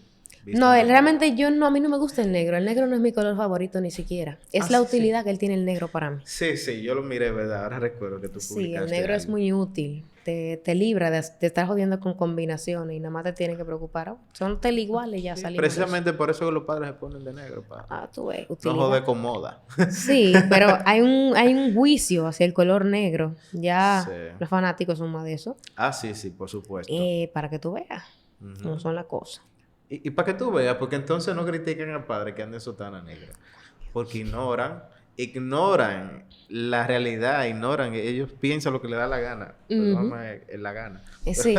visten No, de negro. realmente a mí no me gusta el negro no es mi color favorito ni siquiera. Es la sí, utilidad que él tiene el negro para mí. Sí, yo lo miré, ¿verdad? Ahora recuerdo que tú Sí, publicaste el negro es algo. muy útil. Te libra de estar jodiendo con combinaciones y nada más te tienen que preocupar. Oh, son tel iguales y ya Sí, salimos. de eso. precisamente por eso que los padres se ponen de negro, para Ah, tú ves, no utilidad. joder con moda. Sí, pero hay un juicio hacia el color negro. Ya Sí. los fanáticos son más de eso. Sí, por supuesto. Para que tú veas Ujú. cómo son las cosas. Y para que tú veas, porque entonces no critiquen al padre que ande en sotana negra. Porque ignoran la realidad, ellos piensan lo que les da la gana. Perdóname, la gana. Sí.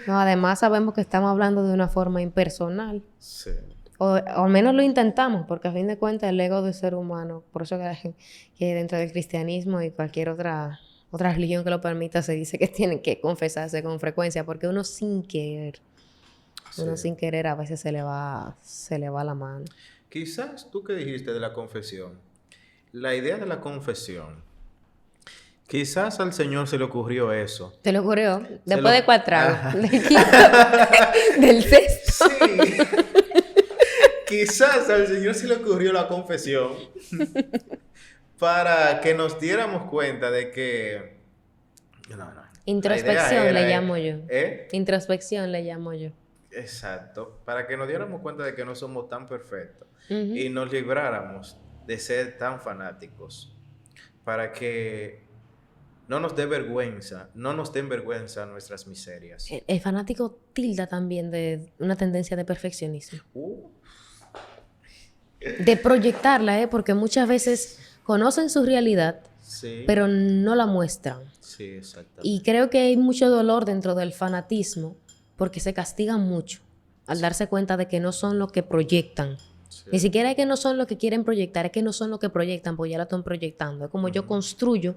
No, además sabemos que estamos hablando de una forma impersonal. Sí. O al menos lo intentamos, porque a fin de cuentas el ego del ser humano, por eso que dentro del cristianismo y cualquier otra religión que lo permita, se dice que tienen que confesarse con frecuencia, porque uno sin querer a veces se le va la mano. Quizás tú que dijiste de la confesión, la idea de la confesión, quizás al Señor se le ocurrió eso. ¿Te lo ocurrió? Después de 4 tragos. Del quinto. Del sexto. Sí. Quizás al Señor se le ocurrió la confesión para que nos diéramos cuenta de que... No. Introspección le llamo yo. ¿Eh? Introspección le llamo yo. Exacto. Para que nos diéramos cuenta de que no somos tan perfectos Ujú. y nos libráramos de ser tan fanáticos. Para que no nos den vergüenza nuestras miserias. El fanático tilda también de una tendencia de perfeccionismo. De proyectarla, porque muchas veces conocen su realidad, Sí. pero no la muestran. Sí, exactamente. Y creo que hay mucho dolor dentro del fanatismo porque se castigan mucho al darse cuenta de que no son lo que proyectan. Sí. Ni siquiera es que no son lo que quieren proyectar, es que no son lo que proyectan, pues ya lo están proyectando. Es como yo construyo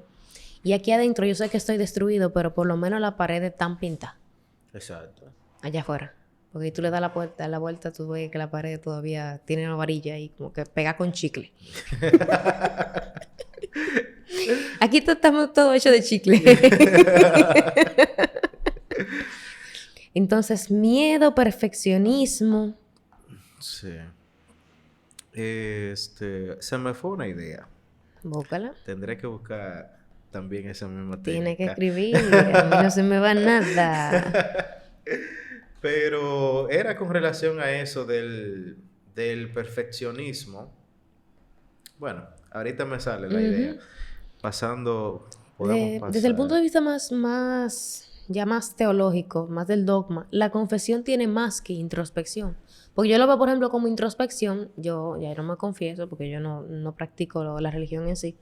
y aquí adentro yo sé que estoy destruido, pero por lo menos la pared está pintada. Exacto. Allá afuera. Porque tú le das la vuelta, tú ves que la pared todavía tiene una varilla y como que pega con chicle. Aquí estamos todo hecho de chicle. Entonces, miedo, perfeccionismo. Sí. Se me fue una idea. Búscala. Tendré que buscar también esa misma Tiene que técnica. escribir. A mí no se me va nada. Pero era con relación a eso del perfeccionismo. Bueno, ahorita me sale la idea. Pasando, podemos pasar. Desde el punto de vista más teológico, más del dogma, la confesión tiene más que introspección. Porque yo lo veo, por ejemplo, como introspección. Yo ya no me confieso porque yo no practico la religión en sí.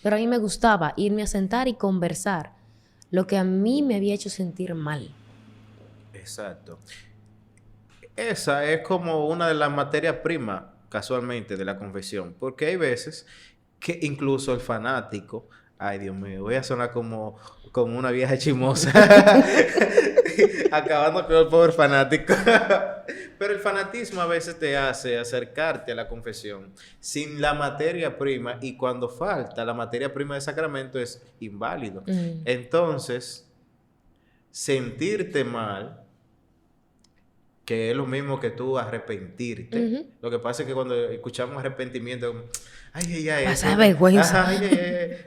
Pero a mí me gustaba irme a sentar y conversar lo que a mí me había hecho sentir mal. Exacto. Esa es como una de las materias primas, casualmente, de la confesión. Porque hay veces que incluso el fanático, ay Dios mío, voy a sonar como una vieja chimosa, acabando con el pobre fanático. Pero el fanatismo a veces te hace acercarte a la confesión sin la materia prima, y cuando falta la materia prima del sacramento es inválido. Entonces, sentirte mal, que es lo mismo que tú arrepentirte. Lo que pasa es que cuando escuchamos arrepentimiento, ay. Pasa vergüenza.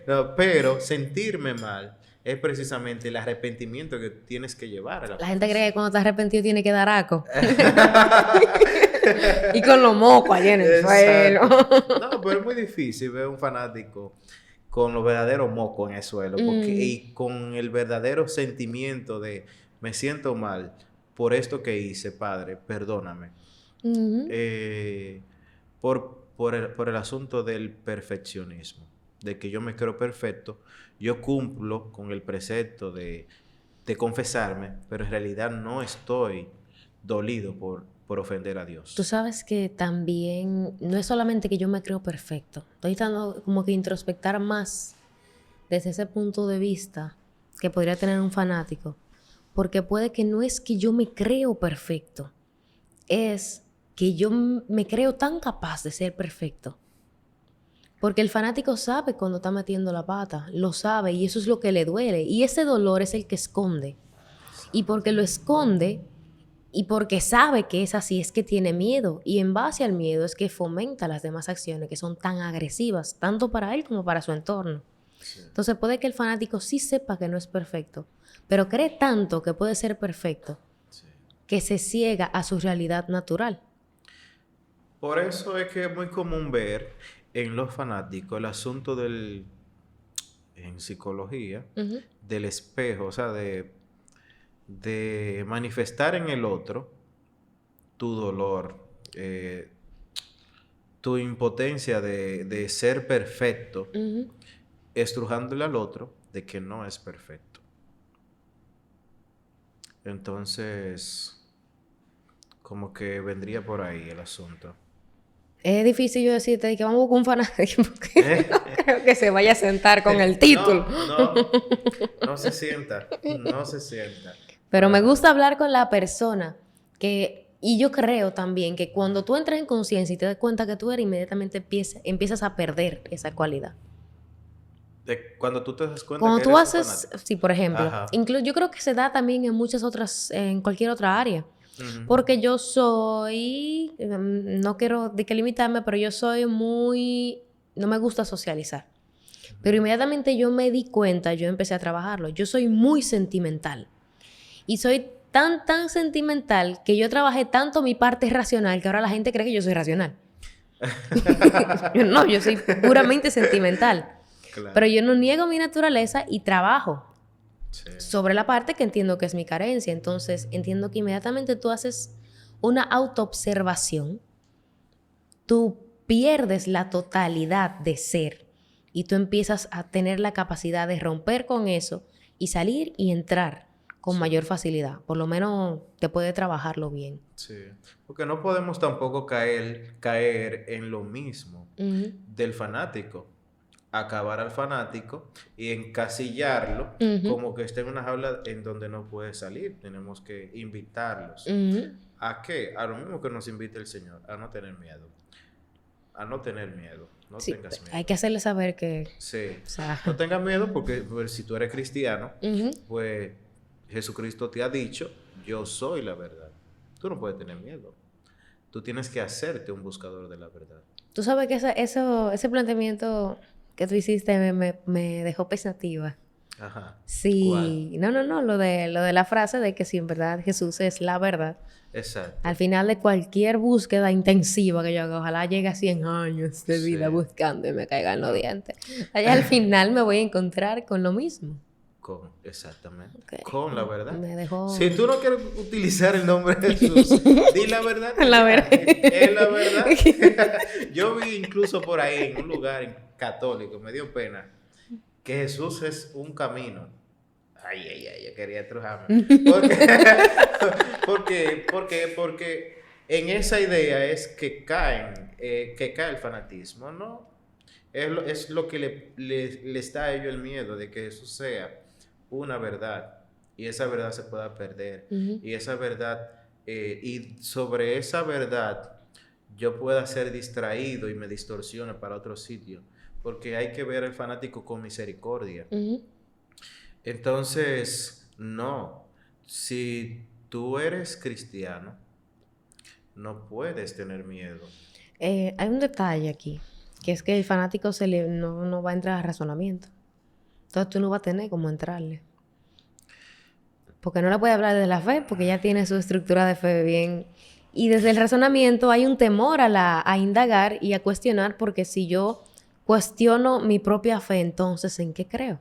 No, pero sentirme mal es precisamente el arrepentimiento que tienes que llevar a La gente cree que cuando estás arrepentido tiene que dar asco. Y con los mocos allá en el suelo. No, pero es muy difícil ver un fanático con los verdaderos mocos en el suelo. Y con el verdadero sentimiento de me siento mal por esto que hice, Padre, perdóname. Por el asunto del perfeccionismo, de que yo me creo perfecto, yo cumplo con el precepto de confesarme, pero en realidad no estoy dolido por ofender a Dios. Tú sabes que también no es solamente que yo me creo perfecto, estoy tratando como que introspectar más desde ese punto de vista que podría tener un fanático. Porque puede que no es que yo me creo perfecto, es que yo me creo tan capaz de ser perfecto. Porque el fanático sabe cuando está metiendo la pata, lo sabe y eso es lo que le duele. Y ese dolor es el que esconde. Y porque lo esconde y porque sabe que es así, es que tiene miedo. Y en base al miedo es que fomenta las demás acciones que son tan agresivas, tanto para él como para su entorno. Sí. Entonces puede que el fanático sí sepa que no es perfecto, pero cree tanto que puede ser perfecto, sí, que se ciega a su realidad natural. Por eso es que es muy común ver en los fanáticos el asunto en psicología, del espejo, o sea, de manifestar en el otro tu dolor, tu impotencia de ser perfecto, estrujándole al otro de que no es perfecto. Entonces, como que vendría por ahí el asunto. Es difícil yo decirte que vamos a buscar un fanático porque no creo que se vaya a sentar con el título. No se sienta. Pero me gusta hablar con la persona que Y yo creo también que cuando tú entras en conciencia y te das cuenta que tú eres, inmediatamente empiezas a perder esa cualidad. Cuando tú te das cuenta Cuando que tú eres un haces, fanático. sí, por ejemplo, Ajá. yo creo que se da también en muchas otras, en cualquier otra área. Ujú. Porque yo soy, no quiero de que limitarme, pero yo soy no me gusta socializar. Pero inmediatamente yo me di cuenta, yo empecé a trabajarlo. Yo soy muy sentimental. Y soy tan sentimental que yo trabajé tanto mi parte racional que ahora la gente cree que yo soy racional. No, yo soy puramente sentimental. Claro. Pero yo no niego mi naturaleza y trabajo Sí. sobre la parte que entiendo que es mi carencia. Entonces, entiendo que inmediatamente tú haces una autoobservación, tú pierdes la totalidad de ser y tú empiezas a tener la capacidad de romper con eso y salir y entrar con mayor facilidad. Por lo menos te puede trabajarlo bien. Sí. Porque no podemos tampoco caer en lo mismo Ujú. del fanático. Acabar al fanático y encasillarlo Ujú. como que esté en una jaula en donde no puede salir. Tenemos que invitarlos. Ujú. ¿A qué? A lo mismo que nos invita el Señor, a no tener miedo. A no tener miedo. No Sí, tengas miedo. hay que hacerle saber que... Sí. O sea, No tengas miedo porque pues, si tú eres cristiano, ujú. pues Jesucristo te ha dicho, yo soy la verdad. Tú no puedes tener miedo. Tú tienes que hacerte un buscador de la verdad. Tú sabes que ese planteamiento que tú hiciste me dejó pensativa. Ajá. Sí, ¿Cuál? no, lo de la frase de que si en verdad Jesús es la verdad. Exacto. Al final de cualquier búsqueda intensiva que yo haga, ojalá llegue a 100 años de vida Sí. buscando y me caigan los dientes. Allá al final me voy a encontrar con lo mismo. Exactamente. Ok. Con la verdad. Me dejó... Si tú no quieres utilizar el nombre de Jesús, di la verdad. La verdad. Es la verdad. Yo vi incluso por ahí en un lugar católico, me dio pena, que Jesús es un camino. Ay, yo quería trujarme. Porque en esa idea es que cae el fanatismo, ¿no? Es lo que les da a ellos el miedo de que Jesús sea una verdad y esa verdad se pueda perder. Ujú. Y esa verdad, y sobre esa verdad yo pueda ser distraído y me distorsione para otro sitio, porque hay que ver al fanático con misericordia. Ujú. Entonces, no, si tú eres cristiano, no puedes tener miedo. Hay un detalle aquí, que es que el fanático no va a entrar a razonamiento. Entonces tú no vas a tener cómo entrarle. Porque no le puede hablar de la fe, porque ya tiene su estructura de fe bien. Y desde el razonamiento hay un temor a indagar y a cuestionar, porque si yo cuestiono mi propia fe, entonces ¿en qué creo?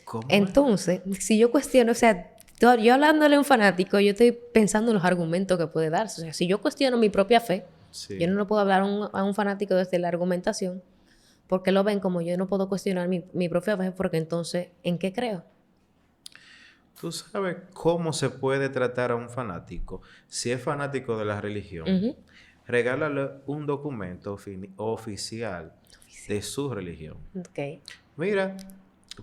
¿Cómo? Entonces, si yo cuestiono, o sea, yo hablándole a un fanático, yo estoy pensando en los argumentos que puede darse. O sea, si yo cuestiono mi propia fe, Sí. yo no le puedo hablar a un fanático desde la argumentación, porque lo ven como yo no puedo cuestionar mi propia fe, porque entonces, ¿en qué creo? ¿Tú sabes cómo se puede tratar a un fanático? Si es fanático de la religión, Ujú. regálale un documento oficial de su religión. Ok. Mira,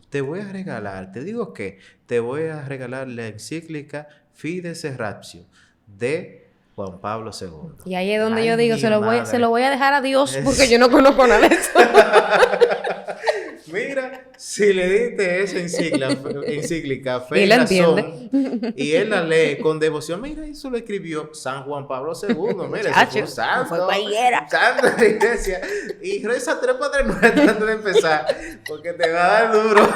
te voy a regalar, te digo que te voy a regalar la encíclica Fides et Ratio de Juan Pablo II. Y ahí es donde Ay, yo digo, mi se lo madre. voy a dejar a Dios porque yo no conozco nada de eso. Mira, si le diste esa encíclica, fe Y y la razón, y él la lee con devoción, mira, eso lo escribió San Juan Pablo II, mira, eso fue un Chacho, santo, no fue cualquiera. santo de la iglesia, y reza 3 Padres Nuestros antes de empezar, porque te va a dar duro.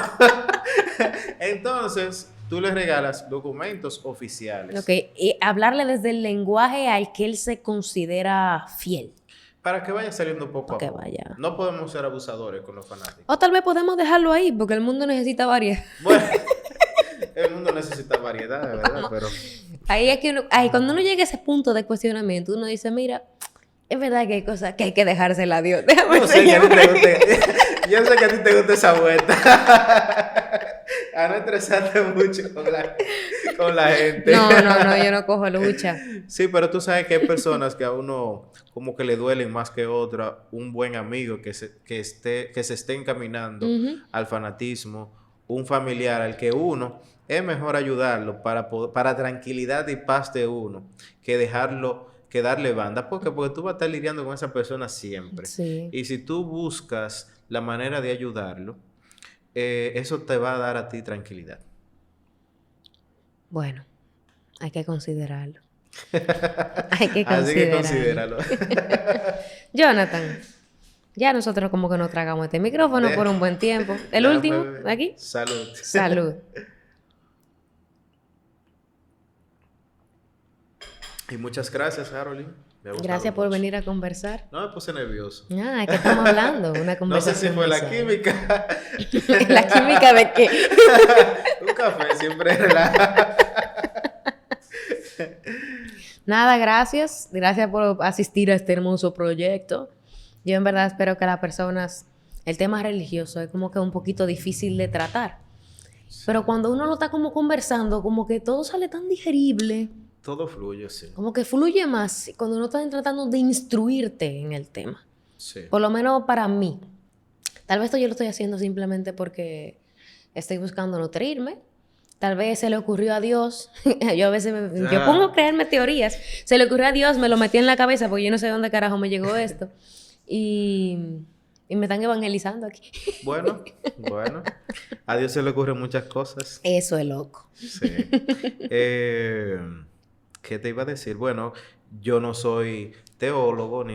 Entonces, tú le regalas documentos oficiales. Ok, y hablarle desde el lenguaje al que él se considera fiel. Para que vaya saliendo poco a Para que poco. vaya. No podemos ser abusadores con los fanáticos. O tal vez podemos dejarlo ahí, porque el mundo necesita variedad. Bueno, el mundo necesita variedad, de verdad, pero... Ahí es que cuando uno llega a ese punto de cuestionamiento, uno dice, mira, es verdad que hay cosas que hay que dejársela a Dios. Déjame Yo sé que a ti seguir. te guste, yo sé que a ti te gusta esa vuelta. A no estresarte mucho con la gente. No, yo no cojo lucha. Sí, pero tú sabes que hay personas que a uno como que le duelen más que otra. Un buen amigo que se esté encaminando Ujú. al fanatismo. un familiar al que uno es mejor ayudarlo para tranquilidad y paz de uno que dejarlo, que darle banda. ¿Por qué? Porque tú vas a estar lidiando con esa persona siempre. Sí. Y si tú buscas la manera de ayudarlo, eso te va a dar a ti tranquilidad. Bueno, hay que considerarlo. Hay que Así que considerarlo. considéralo. Jonathan, ya nosotros como que nos tragamos este micrófono por un buen tiempo. El Déjame último, ver. de aquí. Salud. Salud. Y muchas gracias, Caroline. Me ha gustado Gracias por mucho. venir a conversar. No me puse nervioso. Ah, ¿qué estamos hablando? Una No sé conversación. si fue la visual. química. ¿La química de qué? Un café siempre relaja. Nada, gracias. Gracias por asistir a este hermoso proyecto. Yo en verdad espero que las personas... El tema religioso es como que un poquito difícil de tratar. Pero cuando uno lo está como conversando, como que todo sale tan digerible. Todo fluye, sí. Como que fluye más cuando uno está tratando de instruirte en el tema. Sí. Por lo menos para mí. Tal vez esto yo lo estoy haciendo simplemente porque estoy buscando nutrirme. Tal vez se le ocurrió a Dios. Yo a veces yo pongo a crearme teorías. Se le ocurrió a Dios, me lo metí en la cabeza porque yo no sé dónde carajo me llegó esto. Y me están evangelizando aquí. Bueno. A Dios se le ocurren muchas cosas. Eso es loco. Sí. ¿Qué te iba a decir? Bueno, yo no soy teólogo ni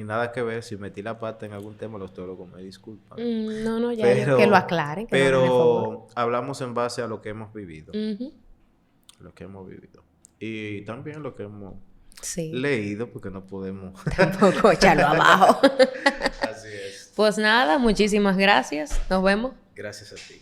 nada que ver. Si metí la pata en algún tema, los teólogos me disculpan. No, ya que lo aclaren. Que lo hagan el favor. Hablamos en base a lo que hemos vivido. Ujú. Lo que hemos vivido. Y también lo que hemos Sí. leído, porque no podemos. Tampoco echarlo abajo. Así es. Pues nada, muchísimas gracias. Nos vemos. Gracias a ti.